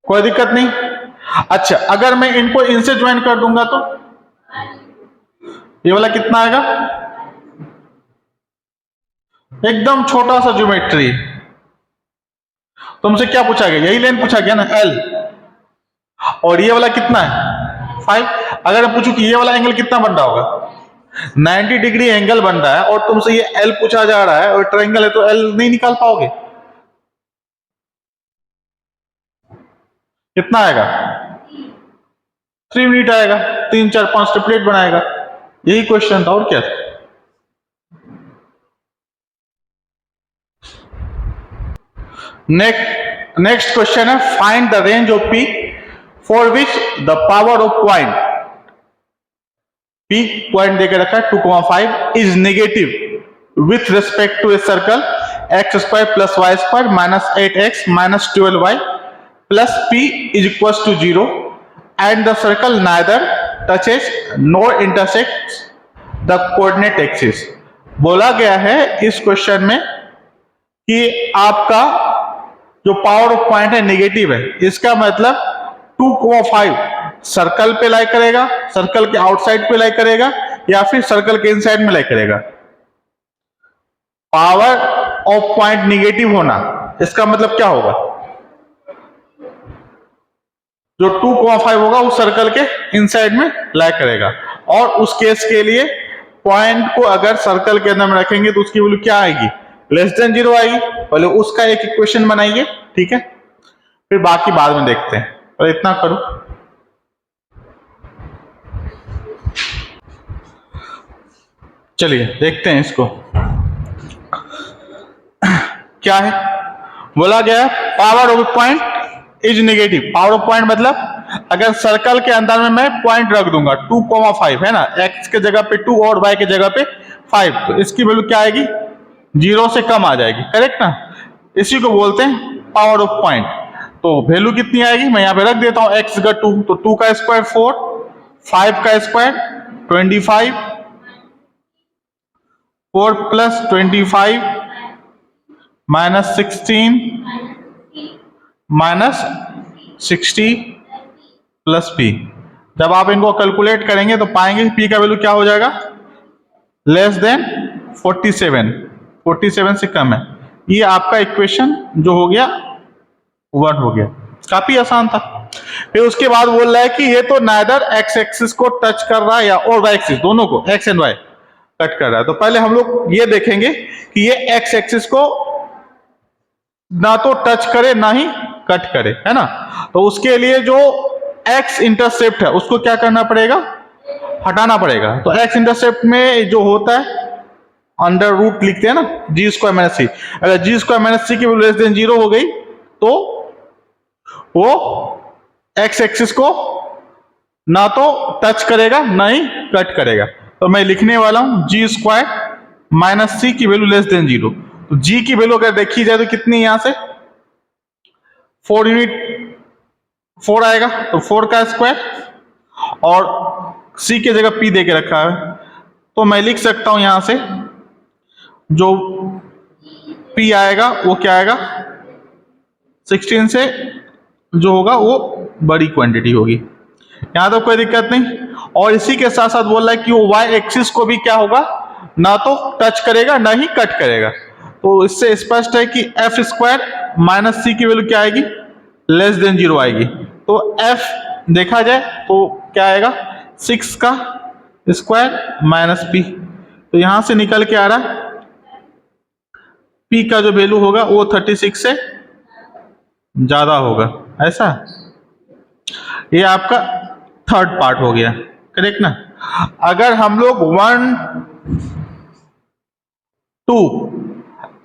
कोई दिक्कत नहीं। अच्छा, अगर मैं इनको इनसे ज्वाइन कर दूंगा तो ये वाला कितना आएगा, एकदम छोटा सा ज्योमेट्री। तुमसे क्या पूछा गया, यही लेंथ पूछा गया ना, एल। और ये वाला कितना है 5। अगर मैं पूछूं कि ये वाला एंगल कितना बन रहा होगा, 90 डिग्री एंगल बन रहा है, और तुमसे ये एल पूछा जा रहा है और ट्रायंगल है, तो एल नहीं निकाल पाओगे। कितना आएगा, 3 यूनिट आएगा, 3 4 5 ट्रिपलेट बनाएगा। यही क्वेश्चन था, और क्या था। नेक्स्ट क्वेश्चन है, find the range of P for which the power of point, P point देकर रखा है 2,5 is negative with respect to a circle x² + y² - 8x - 12y plus p is equals to 0 and the circle neither touches nor intersects the coordinate axis। बोला गया है इस क्वेश्चन में कि आपका जो पावर ऑफ पॉइंट है नेगेटिव है, इसका मतलब 2,5 सर्कल पे लाई करेगा, सर्कल के आउटसाइड पे लाई करेगा, या फिर सर्कल के इनसाइड में लाई करेगा। पावर ऑफ पॉइंट नेगेटिव होना, इसका मतलब क्या होगा, जो 2,5 होगा उस सर्कल के इनसाइड में लाई करेगा। और उस केस के लिए पॉइंट को अगर सर्कल के अंदर में रखेंगे तो उसकी वैल्यू क्या आएगी, <0 आएगी। पहले उसका एक इक्वेशन बनाइए, ठीक है, फिर बाकी बाद में देखते हैं। और इतना करो, चलिए देखते हैं इसको क्या है। बोला गया power of point is negative. Power of point मतलब अगर सर्कल के अंदर में मैं पॉइंट रख दूंगा 2,5 है ना, x के जगह पे 2 और y के जगह पे 5, तो इसकी वैल्यू क्या आएगी, 0 से कम आ जाएगी, करेक्ट ना। इसी को बोलते हैं पावर ऑफ पॉइंट। तो वैल्यू कितनी आएगी, मैं यहां पे रख देता हूं, x का 2, तो 2 का स्क्वायर 4, 5 का स्क्वायर 25, 4 + 25 -16 -60 + p। जब आप इनको कैलकुलेट करेंगे तो पाएंगे p का वैल्यू क्या हो जाएगा, -47 से कम है। ये आपका इक्वेशन जो हो गया 1 हो गया। काफी आसान था। फिर उसके बाद बोल रहा है कि ये तो नाइदर x एक्सिस को टच कर रहा है या और y एक्सिस, दोनों को x एंड y कट कर रहा है। तो पहले हम लोग ये देखेंगे कि ये x एक्सिस को ना तो टच करे ना ही कट करे, है ना। तो उसके लिए जो x इंटरसेप्ट है उसको क्या करना पड़ेगा, हटाना पड़ेगा। तो x इंटरसेप्ट में जो होता है अंडर रूट लिखते हैं ना, g² - c। अगर g² - c की वैल्यू <0 हो गई तो वो x एक्सिस को ना तो टच करेगा ना ही कट करेगा। तो मैं लिखने वाला हूं g² - c की वैल्यू <0। तो g की वैल्यू अगर देखी जाए तो कितनी, यहां से 4 यूनिट 4 आएगा, तो 4 का स्क्वायर, और c की जगह p दे के रखा है, तो मैं लिख सकता हूं यहां से जो p आएगा वो क्या आएगा, 16 से जो होगा वो बड़ी क्वांटिटी होगी। यहां तो कोई दिक्कत नहीं। और इसी के साथ साथ बोल रहा है कि वो y एक्सिस को भी क्या होगा, ना तो टच करेगा ना ही कट करेगा। तो इससे स्पष्ट है कि f² - c की वैल्यू क्या आएगी, <0 आएगी। तो f देखा जाए तो क्या आएगा 6 का स्क्वायर माइनस p, तो यहां से निकल के आ रहा p का जो वैल्यू होगा वो 36 से ज्यादा होगा, ऐसा। ये आपका थर्ड पार्ट हो गया, करेक्ट ना। अगर हम लोग 1, 2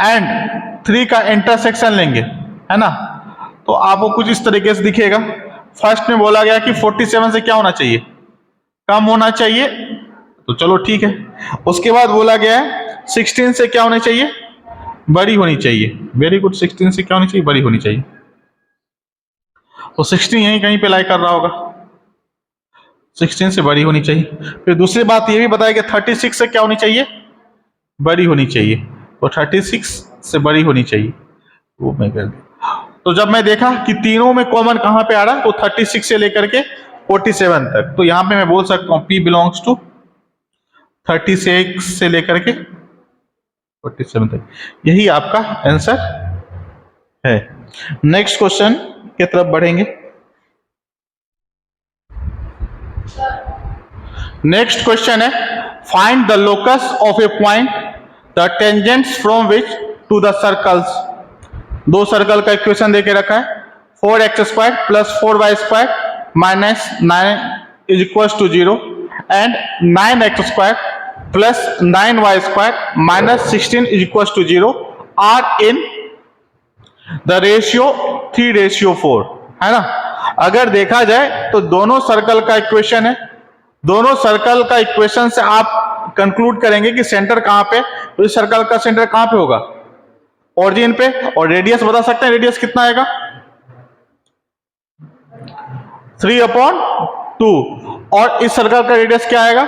एंड 3 का इंटरसेक्शन लेंगे, है ना, तो आपको कुछ इस तरीके से दिखेगा। फर्स्ट में बोला गया कि 47 से क्या होना चाहिए, कम होना चाहिए, तो चलो ठीक है। उसके बाद बोला गया है 16 से क्या होनी चाहिए, बड़ी होनी चाहिए। वेरी गुड, 16 से क्या होनी चाहिए, बड़ी होनी चाहिए। तो 16 यहीं कहीं पे लाई कर रहा होगा, 16 से बड़ी होनी चाहिए। फिर दूसरी बात ये भी बताया कि 36 से क्या होनी चाहिए, बड़ी होनी चाहिए। तो 36 से बड़ी होनी चाहिए, वो मैं कर दिया। तो जब मैं देखा कि तीनों में कॉमन कहां पे आ रहा है, तो 36 से लेकर के 47 तक, तो यहां पे मैं बोल सकता हूं P बिलोंग्स टू 36 से लेकर के 47 तक। यही आपका आंसर है। नेक्स्ट क्वेश्चन की तरफ बढ़ेंगे। नेक्स्ट क्वेश्चन है, find the locus of a point the tangents from which to the circles. दो सर्कल का इक्वेशन देके रखा है, 4x² plus 4y² minus 9 is equal to 0 and 9x² plus 9y² minus 16 is equal to 0 are in the ratio 3:4, है ना। अगर देखा जाए तो दोनों सर्कल का इक्वेशन है, दोनों सर्कल का इक्वेशन से आप कंक्लूड करेंगे कि सेंटर कहां पे, तो इस सर्कल का सेंटर कहां पे होगा, ओरिजिन पे। और रेडियस बता सकते हैं, रेडियस कितना आएगा 3/2, और इस सर्कल का रेडियस क्या आएगा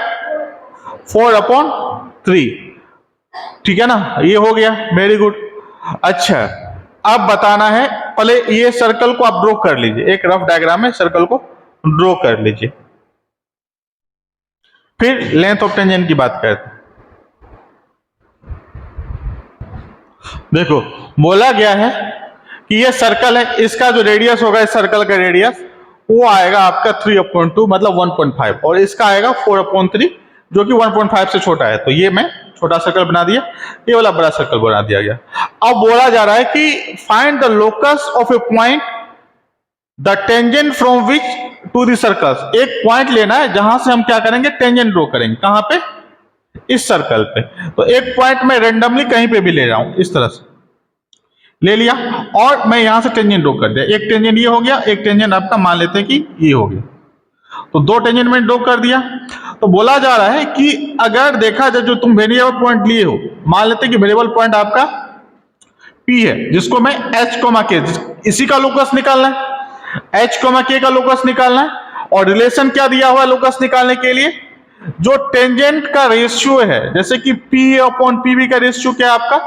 4/3, ठीक है ना। ये हो गया, वेरी गुड। अच्छा, अब बताना है, पहले ये सर्कल को आप ड्रॉ कर लीजिए, एक रफ डायग्राम में सर्कल को ड्रॉ कर लीजिए, फिर लेंथ ऑफ टेंजेंट की बात करते हैं। देखो बोला गया है कि ये सर्कल है, इसका जो रेडियस होगा इस सर्कल का रेडियस वो आएगा आपका 3/2 मतलब 1.5, और इसका आएगा 4/3 जो कि 1.5 से छोटा है। तो ये मैं छोटा सर्कल बना दिया, ये वाला बड़ा सर्कल बना दिया गया। अब बोला जा रहा है कि find the locus of a point the tangent from which to the circles. एक पॉइंट लेना है जहां से हम क्या करेंगे, टेंजेंट ड्रॉ करेंगे, कहां पे, इस सर्कल पे। तो एक पॉइंट मैं रेंडमली कहीं पे भी ले रहा हूं, इस तरह से ले लिया, और मैं यहां से टेंजेंट ड्रॉ कर दिया। एक टेंजेंट ये हो गया, एक टेंजेंट आपका मान लेते हैं कि ये हो गया, तो दो टेंजेंट में ड्रॉ कर दिया। तो बोला जा रहा है कि अगर देखा जाए जो तुम वेरिएबल पॉइंट लिए हो, मान लेते हैं कि वेरिएबल पॉइंट आपका P है, जिसको मैं H, K, इसी का लोकस निकालना है, H, K का लोकस निकालना है। और रिलेशन क्या दिया हुआ है लोकस निकालने के लिए, जो टेंजेंट का रेशियो है, जैसे कि P/PB का रेशियो क्या है आपका,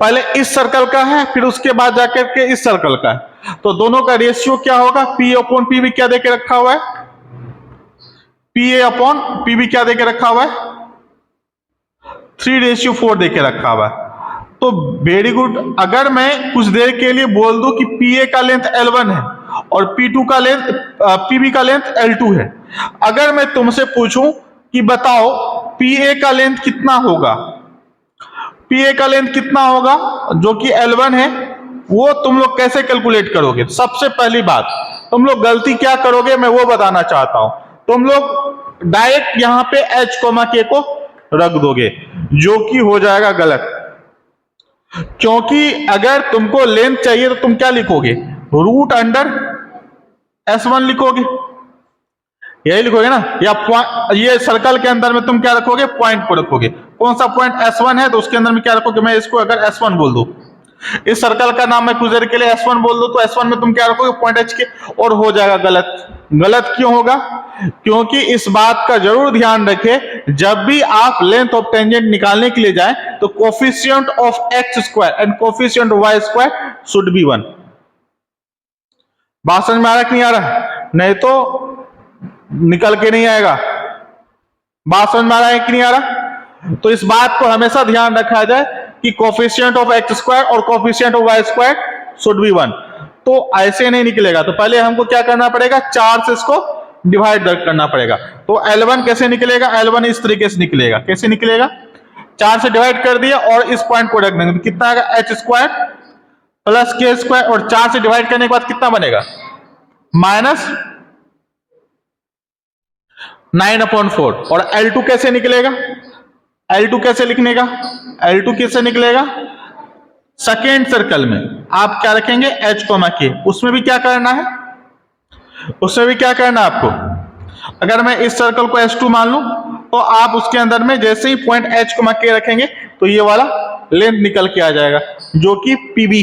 पहले इस सर्कल का है, फिर उसके बाद जाकर के इस सर्कल का है, तो दोनों का रेशियो क्या होगा, P/PB क्या देके रखा हुआ है, PA/PB क्या देके रखा हुआ है, 3:4 देके रखा हुआ है। तो वेरी गुड, अगर मैं कुछ देर के लिए बोल दूं कि PA का लेंथ L1 है और PB का लेंथ L2 है, अगर मैं तुमसे पूछूं कि बताओ PA का लेंथ कितना होगा, PA का लेंथ कितना होगा जो कि L1 है, वो तुम लोग कैसे कैलकुलेट करोगे। सबसे पहली बात तुम लोग गलती क्या करोगे मैं वो बताना चाहता हूं। तुम लोग डायरेक्ट यहां पे H, K को रख दोगे, जो कि हो जाएगा गलत, क्योंकि अगर तुमको लेंथ चाहिए तो तुम क्या लिखोगे, √S1 लिखोगे, यही लिखोगे ना, या ये सर्कल के अंदर में तुम क्या रखोगे, पॉइंट को रखोगे। कौन सा पॉइंट S1 है तो उसके अंदर में क्या रखोगे, मैं इसको अगर S1 बोल दूं, इस सर्कल का नाम मैं कुछ देर के लिए S1 बोल दूं, तो S1 में तुम क्या रखोगे, पॉइंट H के, और हो जाएगा गलत। गलत क्यों होगा, क्योंकि इस बात का जरूर ध्यान रखें, जब भी आप लेंथ ऑफ टेंजेंट निकालने के लिए जाएं तो coefficient of x² and coefficient of y² should be 1। बात समझ में आ रहा है कि नहीं आ रहा, नहीं तो निकल के नहीं आएगा। बात समझ में आ रहा है कि नहीं आ रहा, तो इस बात को हमेशा ध्यान रखा जाए कि कोफिशिएंट ऑफ x² और coefficient of y² should be 1। तो ऐसे नहीं निकलेगा, तो पहले हमको क्या करना पड़ेगा, 4 से इसको डिवाइड करना पड़ेगा। तो L1 कैसे निकलेगा, L1 इस तरीके से निकलेगा, कैसे निकलेगा, 4 से डिवाइड कर दिया और इस पॉइंट को रख देंगे, तो कितना आएगा, h square plus k square, और 4 से डिवाइड करने के बाद कितना बनेगा, माइनस 9/4। और L2 कैसे निकलेगा, L2 कैसे लिखने का, L2 कैसे निकलेगा, सेकेंड सर्कल में आप क्या रखेंगे, h, k, उसमें भी क्या करना है, उसमें भी क्या करना है आपको, अगर मैं इस सर्कल को S2 मान लूं तो आप उसके अंदर में जैसे ही पॉइंट h, k रखेंगे तो ये वाला लेंथ निकल के आ जाएगा जो कि PB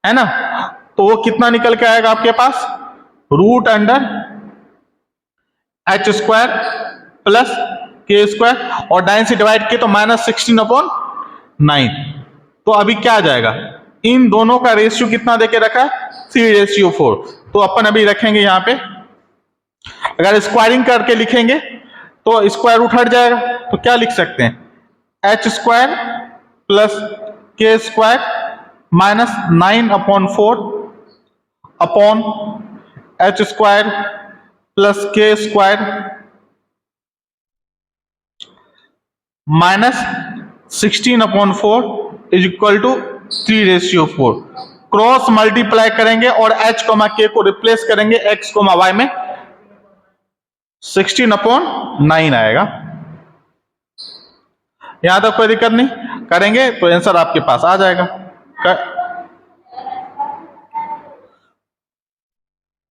है ना। तो वो कितना निकल के आएगा आपके पास, root under h square plus k square, और 9 से डिवाइड किए तो -16/9। तो अभी क्या आ जाएगा, इन दोनों का रेशियो कितना देके रखा है, 3:4। तो अपन अभी रखेंगे यहां पे, अगर स्क्वायरिंग करके लिखेंगे तो स्क्वायर रूट हट जाएगा, तो क्या लिख सकते हैं, h square plus k square minus 9/4 upon h square plus k square minus 16/4 is equal to 3:4। Cross multiply करेंगे और h, k को रिप्लेस करेंगे x, y में, 16/9 आएगा। यहां तक कोई दिक्कत नहीं, करेंगे तो आंसर आपके पास आ जाएगा।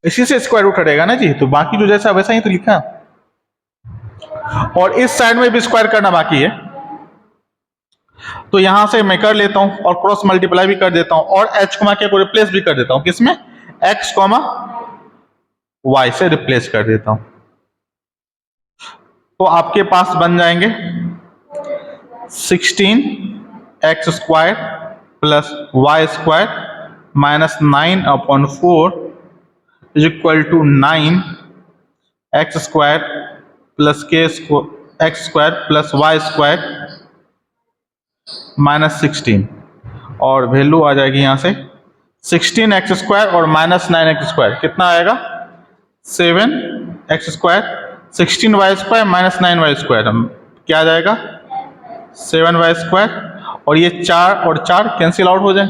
इसी से स्क्वायर रूट हटेगा ना जी, तो बाकी जो जैसा वैसा ही तो लिखा, और इस साइड में भी स्क्वायर करना बाकी है, तो यहां से मैं कर लेता हूं और क्रॉस मल्टीप्लाई भी कर देता हूं और h, k को रिप्लेस भी कर देता हूं, किसमें, x, y से रिप्लेस कर देता हूं। तो आपके पास बन जाएंगे 16x square plus y square minus 9/4 is equal to 9x square plus x square plus y square minus 16, और वैल्यू आ जाएगी यहां से 16x स्क्वायर और माइनस 9x स्क्वायर कितना आएगा, 7x square, 16y square minus 9y square, क्या आ जाएगा, 7y स्क्वायर, और ये 4 और 4 कैंसिल आउट हो जाए,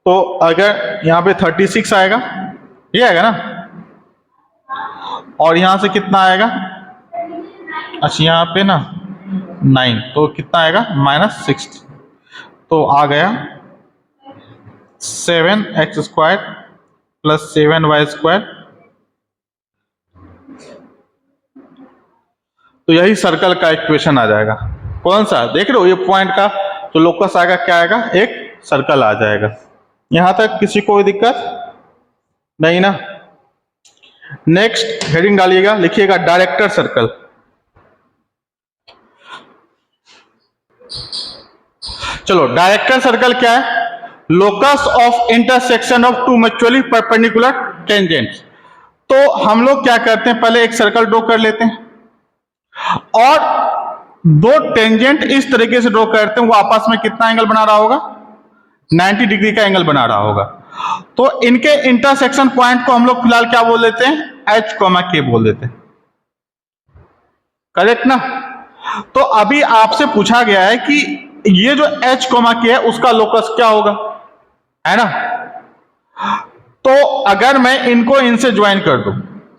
तो अगर यहां पे 36 आएगा, ये आएगा ना, और यहां से कितना आएगा, अच्छा यहां पे ना 9, तो कितना आएगा, -6, तो आ गया 7x square plus 7y square. तो यही सर्कल का इक्वेशन आ जाएगा, कौन सा देख रहे हो, ये पॉइंट का तो लोकस आएगा, क्या आएगा, एक सर्कल आ जाएगा। यहां तक किसी को कोई दिक्कत नहीं ना। नेक्स्ट हेडिंग डालिएगा, लिखिएगा डायरेक्टर सर्कल। चलो, डायरेक्टर सर्कल क्या है, locus of intersection of two mutually perpendicular tangents. तो हम लोग क्या करते हैं, पहले एक सर्कल ड्रॉ कर लेते हैं और दो टेंजेंट इस तरीके से ड्रॉ करते हैं, वो आपस में कितना एंगल बना रहा होगा, 90 डिग्री का एंगल बना रहा होगा। तो इनके इंटरसेक्शन पॉइंट को हम लोग फिलहाल क्या बोल देते हैं, h, k बोल देते हैं, करेक्ट ना। तो अभी आपसे पूछा गया है कि ये जो h, k है उसका लोकस क्या होगा, है ना। तो अगर मैं इनको इनसे ज्वाइन कर दूं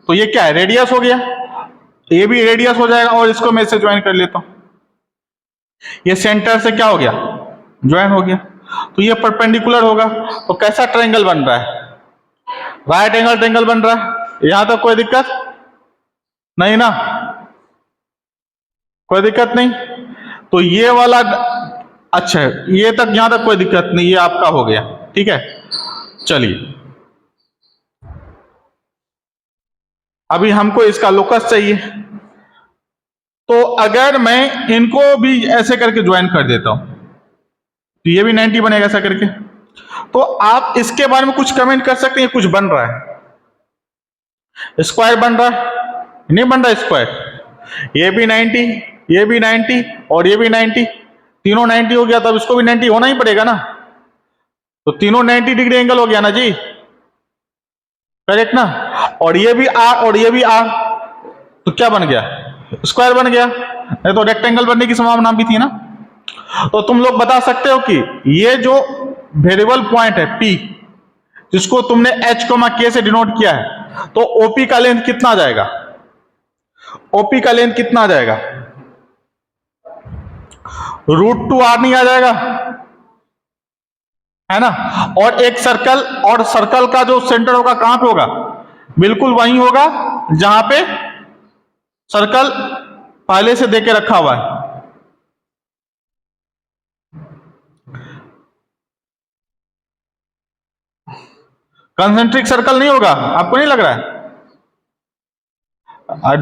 तो ये क्या है, रेडियस हो गया, ये भी रेडियस हो जाएगा, और इसको मैं इससे ज्वाइन कर लेता हूं, ये सेंटर से क्या हो गया, ज्वाइन हो गया, तो ये परपेंडिकुलर होगा। तो कैसा ट्रायंगल बन रहा है, राइट एंगल ट्रायंगल बन रहा है। यहां तक कोई दिक्कत नहीं ना, कोई दिक्कत नहीं। तो ये वाला अच्छा है, ये तक यहां तक कोई दिक्कत नहीं, ये आपका हो गया, ठीक है। चलिए, अभी हमको इसका लोकस चाहिए, तो अगर मैं इनको भी ऐसे करके ज्वाइन कर देता हूं तो ये भी 90 बनेगा ऐसा करके। तो आप इसके बारे में कुछ कमेंट कर सकते हैं, कुछ बन रहा है, स्क्वायर बन रहा है, नहीं बन रहा स्क्वायर, ये भी 90, ये भी 90 और ये भी 90, तीनों 90 हो गया, तब इसको भी 90 होना ही पड़ेगा ना। तो तीनों 90 डिग्री एंगल हो गया ना जी, करेक्ट ना। और ये भी आर और ये भी आर, तो क्या बन गया, स्क्वायर बन गया, नहीं तो रेक्टेंगल बनने की संभावना भी थी ना। तो तुम लोग बता सकते हो कि ये जो वेरिएबल पॉइंट है P, जिसको तुमने H, K से डिनोट किया है, तो OP का लेंथ कितना आ जाएगा, OP का लेंथ कितना आ जाएगा, √2r नहीं आ जाएगा, है ना। और एक सर्कल, और सर्कल का जो सेंटर होगा कहां पे होगा, बिल्कुल वहीं होगा जहां पे सर्कल पहले से देके रखा हुआ है। कंसेंट्रिक सर्कल नहीं होगा, आपको नहीं लग रहा है,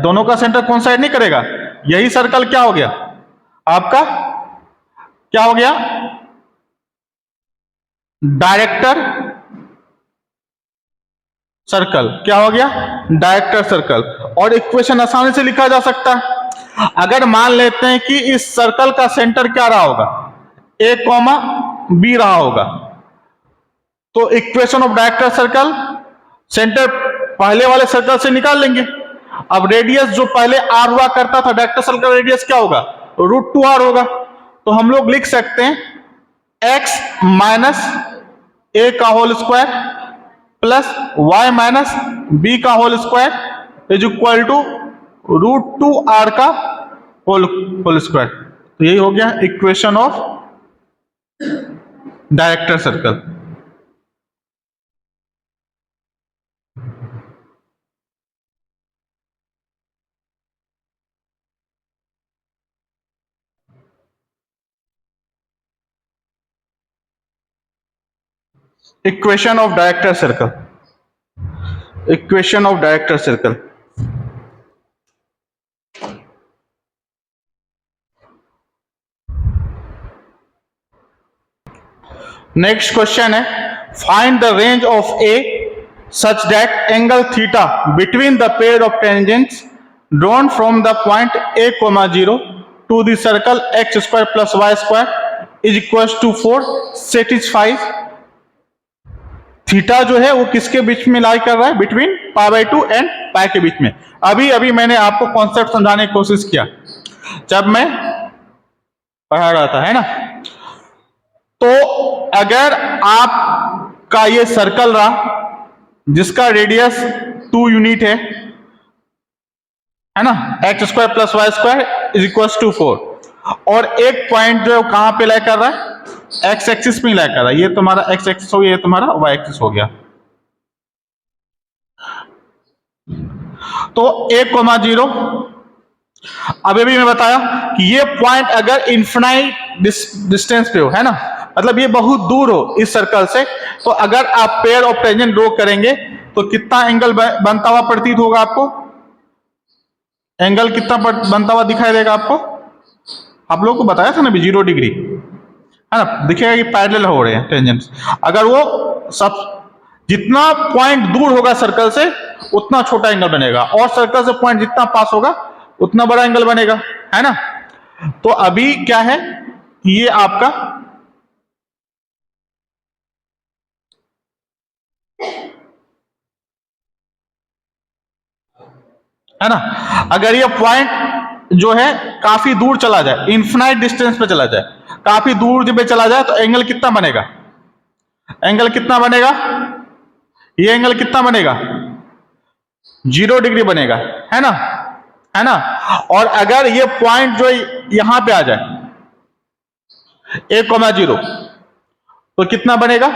दोनों का सेंटर कोइंसाइड नहीं करेगा। यही सर्कल क्या हो गया आपका, क्या हो गया, डायरेक्टर सर्कल, क्या हो गया, डायरेक्टर सर्कल। और इक्वेशन आसानी से लिखा जा सकता है। अगर मान लेते हैं कि इस सर्कल का सेंटर क्या रहा होगा, A, B रहा होगा, तो equation of director circle, centre पहले वाले सर्कल से निकाल लेंगे। अब रेडियस जो पहले r हुआ करता था, डायरेक्टर सर्कल रेडियस क्या होगा, √2r होगा। तो हम लोग लिख सकते हैं x माइनस a का whole square plus y minus b का whole square is equal to √2r का होल स्क्वायर। तो यही हो गया equation of director circle. Equation of director circle, equation of director circle. Next question है, find the range of a such that angle theta between the pair of tangents drawn from the point a, 0 to the circle x square plus y square is equal to 4 satisfies. Theta जो है वो किसके बीच में लाई कर रहा है, बिटवीन π/2 एंड π के बीच में। अभी मैंने आपको कॉन्सेप्ट समझाने की कोशिश किया जब मैं पढ़ा रहा था, है ना। तो अगर आपका ये सर्कल रहा जिसका रेडियस 2 यूनिट है ना, x square plus y square is equal to 4, और एक पॉइंट जो है कहां पे लाई कर रहा है, x एक्सिस में लाई कर रहा है। ये तुम्हारा x एक्सिस हो गया, ये तुम्हारा y एक्सिस हो गया। तो a, 0, अभी भी मैं बताया कि ये पॉइंट अगर इन्फिनाइट डिस्टेंस पे हो, है ना, मतलब ये बहुत दूर हो इस सर्कल से, तो अगर आप पेयर ऑफ टेंजेंट ड्रॉ करेंगे तो कितना एंगल बनता हुआ प्रतीत होगा आपको, एंगल कितना बनता हुआ दिखाई देगा आपको। आप लोगों को बताया था ना भी 0 डिग्री, है ना, दिखेगा कि पैरेलल हो रहे हैं टेंजेंट्स। अगर वो सब जितना पॉइंट दूर होगा सर्कल से उतना छोटा एंगल बनेगा, और सर्कल से पॉइंट जितना पास होगा उतना बड़ा एंगल बनेगा, है ना। तो अभी क्या है, ये आपका है ना, अगर ये पॉइंट जो है काफी दूर चला जाए, इन्फिनाइट डिस्टेंस पे चला जाए, काफी दूर जब चला जाए, तो एंगल कितना बनेगा, एंगल कितना बनेगा, ये एंगल कितना बनेगा, 0 डिग्री बनेगा, है ना, है ना। और अगर ये पॉइंट जो यहां पे आ जाए a, 0, तो कितना बनेगा,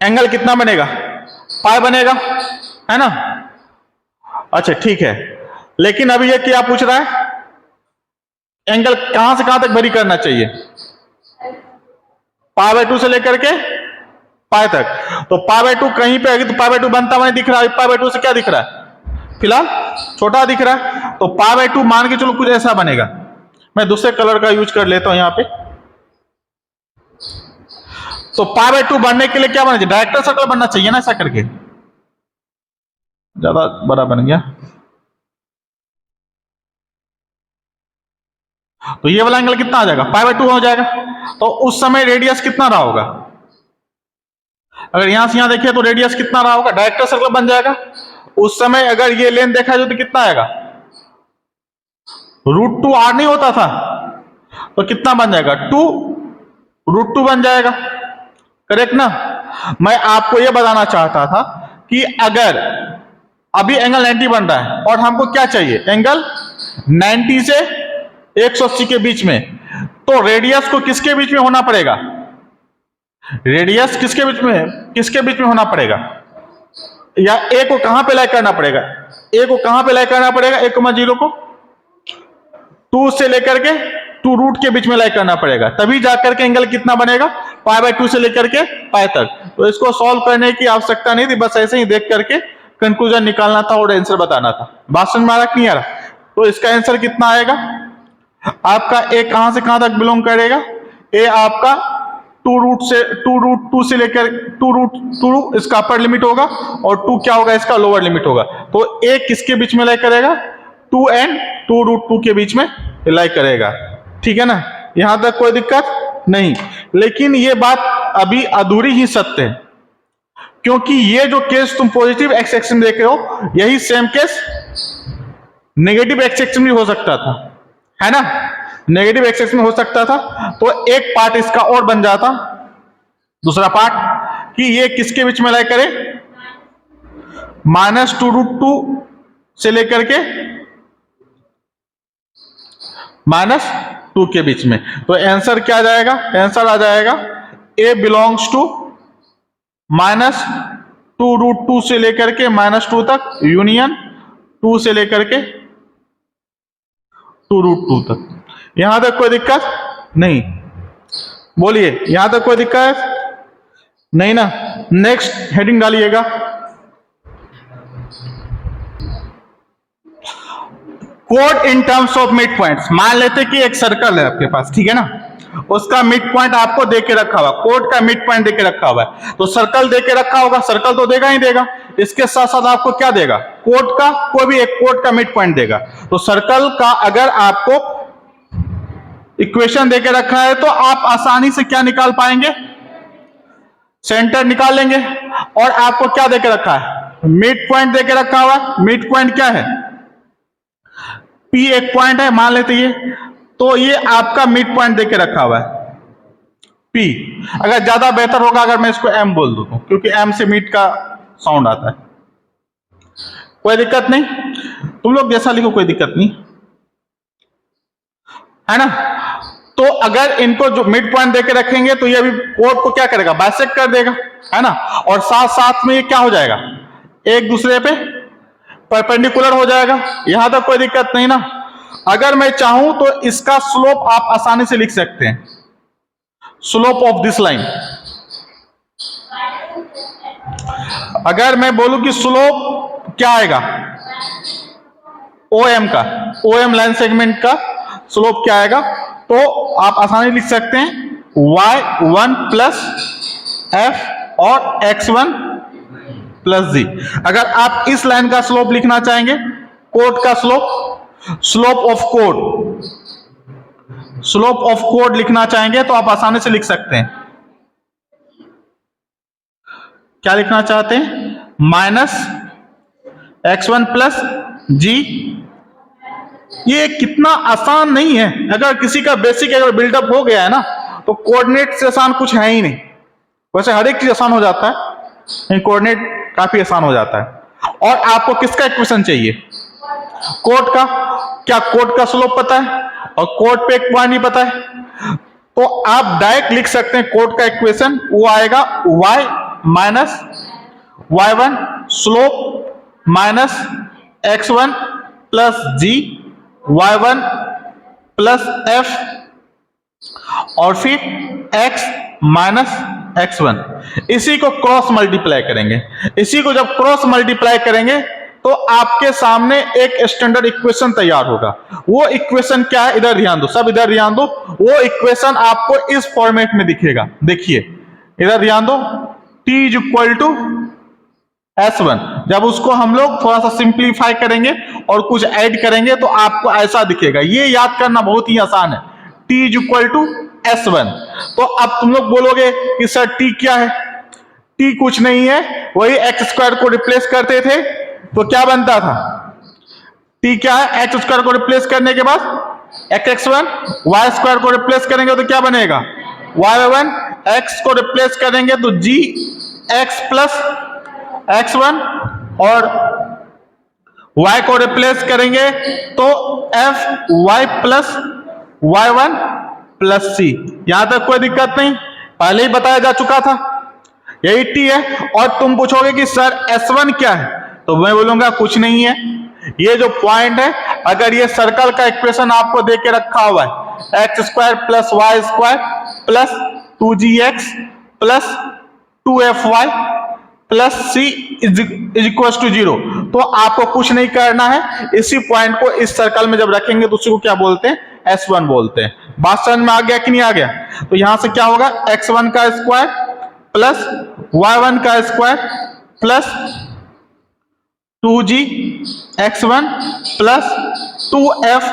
एंगल कितना बनेगा, पाई बनेगा, है ना। अच्छा ठीक है, लेकिन अभी ये क्या पूछ रहा है, एंगल कहां से कहां तक वेरी करना चाहिए, π/2 से लेकर के पाई तक। तो π/2 कहीं पे आएगी तो π/2 बनता हुआ नहीं दिख रहा है, π/2 से क्या दिख रहा है, फिलहाल छोटा दिख रहा है। तो π/2 मान के चलो कुछ ऐसा बनेगा, मैं दूसरे कलर का यूज कर लेता हूं यहां पे। तो π/2 बनने के लिए क्या बनना चाहिए, डायरेक्टर सर्कल बनना चाहिए ना, ऐसा करके, ज्यादा बड़ा बन गया। तो ये वाला एंगल कितना आ जाएगा, π/2 हो जाएगा। तो उस समय रेडियस कितना रहा होगा, अगर यहां से यहां देखिए तो रेडियस कितना रहा होगा, डायरेक्टर सर्कल बन जाएगा। उस समय अगर ये लेंथ देखा जाए तो कितना आएगा, √2r नहीं होता था, तो कितना बन जाएगा, 2√2 बन जाएगा, करेक्ट ना। मैं आपको यह बताना चाहता था कि अगर अभी एंगल 90 बन रहा है और हमको क्या चाहिए, एंगल 90 से 180 के बीच में, तो रेडियस को किसके बीच में होना पड़ेगा, रेडियस किसके बीच में होना पड़ेगा, या ए को कहां पे लाई करना पड़ेगा, ए को कहां पे लाई करना पड़ेगा, 1,0 को 2 से लेकर के 2 के बीच में लाई करना पड़ेगा, तभी जाकर के एंगल कितना बनेगा, π/2 से लेकर के π तक। तो इसको सॉल्व करने की आवश्यकता नहीं थी, बस ऐसे ही देख करके कंक्लूजन निकालना था और आंसर बताना था। बात समझ में आ रहा नहीं आ रहा, तो इसका आंसर कितना आएगा आपका, ए कहां से कहां तक बिलोंग करेगा, ए आपका 2√2 से लेकर 2√2 इसका अपर लिमिट होगा और 2 क्या होगा, इसका लोअर लिमिट होगा। तो ए किसके बीच में लाई करेगा, 2 एंड 2√2 के बीच में लाई करेगा, ठीक है ना। यहां तक कोई दिक्कत नहीं, लेकिन ये बात अभी अधूरी ही सत्य है, क्योंकि ये जो केस तुम पॉजिटिव एक्स एक्सिस में देख रहे हो, यही same case negative x axis में हो सकता था, है ना, नेगेटिव एक्स एक्सिस में हो सकता था। तो एक पार्ट इसका और बन जाता, दूसरा पार्ट कि ये किसके बीच में लाई करे, -2√2 से लेकर के -2 के बीच में। तो आंसर क्या आ जाएगा, आंसर आ जाएगा ए बिलोंग्स टू -2√2 से लेकर के -2 तक, यूनियन 2 से लेकर के 2√2 तक। यहां तक कोई दिक्कत नहीं, बोलिए यहां तक कोई दिक्कत नहीं ना। नेक्स्ट हेडिंग डालिएगा, code in terms of mid points. मान लेते कि एक सर्कल है आपके पास, ठीक है ना, उसका मिड पॉइंट आपको देके रखा हुआ, कोड का मिड पॉइंट देके रखा हुआ है, तो सर्कल देके रखा होगा, सर्कल तो देगा ही देगा, इसके साथ साथ आपको क्या देगा, कोड का कोई भी एक कोड का मिड पॉइंट देगा। तो सर्कल का अगर आपको इक्वेशन देके रखा है तो आप आसानी से क्या निकाल पाएंगे, सेंटर निकाल लेंगे। और आपको क्या देके रखा है, मिड पॉइंट देके रखा हुआ है। मिड पॉइंट क्या है, P एक पॉइंट है मान लेते ये, तो ये आपका मिड पॉइंट देके रखा हुआ है P। अगर ज्यादा बेहतर होगा अगर मैं इसको M बोल दूं, क्योंकि M से मिड का साउंड आता है। कोई दिक्कत नहीं, तुम लोग जैसा लिखो कोई दिक्कत नहीं, है ना। तो अगर इनको जो मिड पॉइंट देके रखेंगे तो ये अभी कोड को क्या करेगा, बाइसेक्ट कर देगा, है ना। और साथ साथ में ये क्या हो जाएगा, एक दूसरे पे परपेंडिकुलर हो जाएगा। यहां तक कोई दिक्कत नहीं ना। अगर मैं चाहूं तो इसका स्लोप आप आसानी से लिख सकते हैं, स्लोप ऑफ दिस लाइन। अगर मैं बोलूं कि स्लोप क्या आएगा, OM का, OM लाइन सेगमेंट का स्लोप क्या आएगा, तो आप आसानी लिख सकते हैं y1 प्लस f और x1 प्लस जी। अगर आप इस लाइन का स्लोप लिखना चाहेंगे, कोड का slope, slope of code, slope of code लिखना चाहेंगे तो आप आसानी से लिख सकते हैं। क्या लिखना चाहते हैं, -x1 प्लस जी। ये कितना आसान नहीं है, अगर किसी का बेसिक अगर बिल्डअप हो गया है ना, तो कोऑर्डिनेट से आसान कुछ है ही नहीं। वैसे हर एक चीज आसान हो जाता है, लेकिन कोऑर्डिनेट काफी आसान हो जाता है। और आपको किसका इक्वेशन चाहिए, कोड का। क्या कोड का स्लोप पता है और कोड पे एक पॉइंट नहीं पता है, तो आप डायरेक्ट लिख सकते हैं कोड का इक्वेशन, वो आएगा y minus y1 slope minus x1 plus g y1 plus f और फिर x माइनस x1। इसी को क्रॉस मल्टीप्लाई करेंगे। इसी को जब क्रॉस मल्टीप्लाई करेंगे तो आपके सामने एक स्टैंडर्ड इक्वेशन तैयार होगा। वो इक्वेशन क्या है, इधर ध्यान दो, सब इधर ध्यान दो। वो इक्वेशन आपको इस फॉर्मेट में दिखेगा, देखिए इधर ध्यान दो, t is equal to S1। जब उसको हम लोग थोड़ा सा सिंप्लीफाई करेंगे और कुछ ऐड करेंगे तो आपको ऐसा दिखेगा। ये याद करना बहुत ही आसान है, T is equal to S1। तो अब तुम लोग बोलोगे कि सर टी क्या है? टी कुछ नहीं है, वही एक्स स्क्वायर को रिप्लेस करते थे तो क्या बनता था? टी क्या है? एक्स स्क्वायर को रिप्लेस करने के बाद x1, वाई स्क्वायर को रिप्लेस करेंगे तो क्या बनेगा? y1, x को रिप्लेस करेंगे तो g x प्लस x1 और y को रिप्लेस करेंगे तो f y plus y1 plus c। यहां तक कोई दिक्कत नहीं, पहले ही बताया जा चुका था, यही टी है। और तुम पूछोगे कि सर S1 क्या है, तो मैं बोलूंगा कुछ नहीं है, ये जो पॉइंट है, अगर ये सर्कल का इक्वेशन आपको दे के रखा हुआ है X square plus Y square plus 2gx plus 2fy plus c is equal to 0, तो आपको कुछ नहीं करना है। इसी पॉइंट को इस सर्कल में जब रखेंगे तो उसी को क्या बोलते हैं? S1 बोलते हैं। बात समझ में आ गया कि नहीं आ गया? तो यहां से क्या होगा? x1 का स्क्वायर प्लस y1 का square plus 2g x1 plus 2f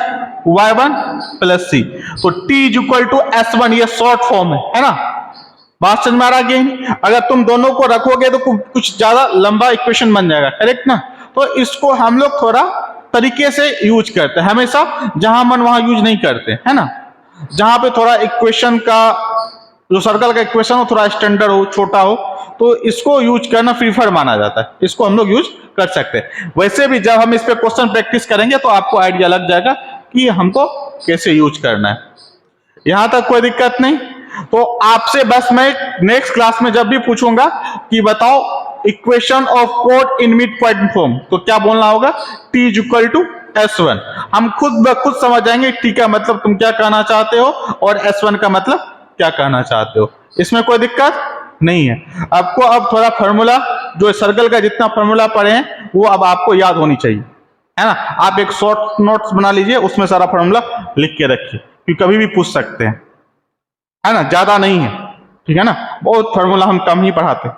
y1 plus c। तो t is equal to S1, ये शॉर्ट फॉर्म है ना? बात समझ में आ रहा है? अगर तुम दोनों को रखोगे तो कुछ ज्यादा लंबा इक्वेशन बन जाएगा, करेक्ट ना? तो इसको हम लोग थोड़ा तरीके से यूज करते हैं, हमेशा जहां मन वहां यूज नहीं करते, है ना? जहां पे थोड़ा इक्वेशन का जो सर्कल का इक्वेशन हो थोड़ा स्टैंडर्ड हो, छोटा हो, तो इसको यूज करना प्रीफर माना जाता है, इसको हम लोग यूज कर सकते हैं। वैसे भी जब हम इस पे क्वेश्चन प्रैक्टिस करेंगे तो आपको आइडिया लग जाएगा कि हमको कैसे यूज करना है। यहां तक कोई दिक्कत नहीं। तो आपसे बस मैं नेक्स्ट क्लास में जब भी पूछूंगा कि बताओ इक्वेशन ऑफ कोड इन मिड पॉइंट फॉर्म, तो क्या बोलना होगा? T is equal to S1। हम खुद ब खुद समझ जाएंगे टी का मतलब तुम क्या कहना चाहते हो और S1 का मतलब क्या कहना चाहते हो, इसमें कोई दिक्कत नहीं है। आपको अब थोड़ा फॉर्मूला, जो सर्कल का जितना फॉर्मूला पढ़े हैं वो अब आपको याद होनी चाहिए, है ना? आप एक शॉर्ट नोट्स बना लीजिए, उसमें सारा फॉर्मूला लिख के रखिए, क्योंकि कभी भी पूछ सकते हैं, है ना? ज्यादा नहीं है, ठीक है ना? बहुत फॉर्मूला हम कम ही पढ़ाते हैं।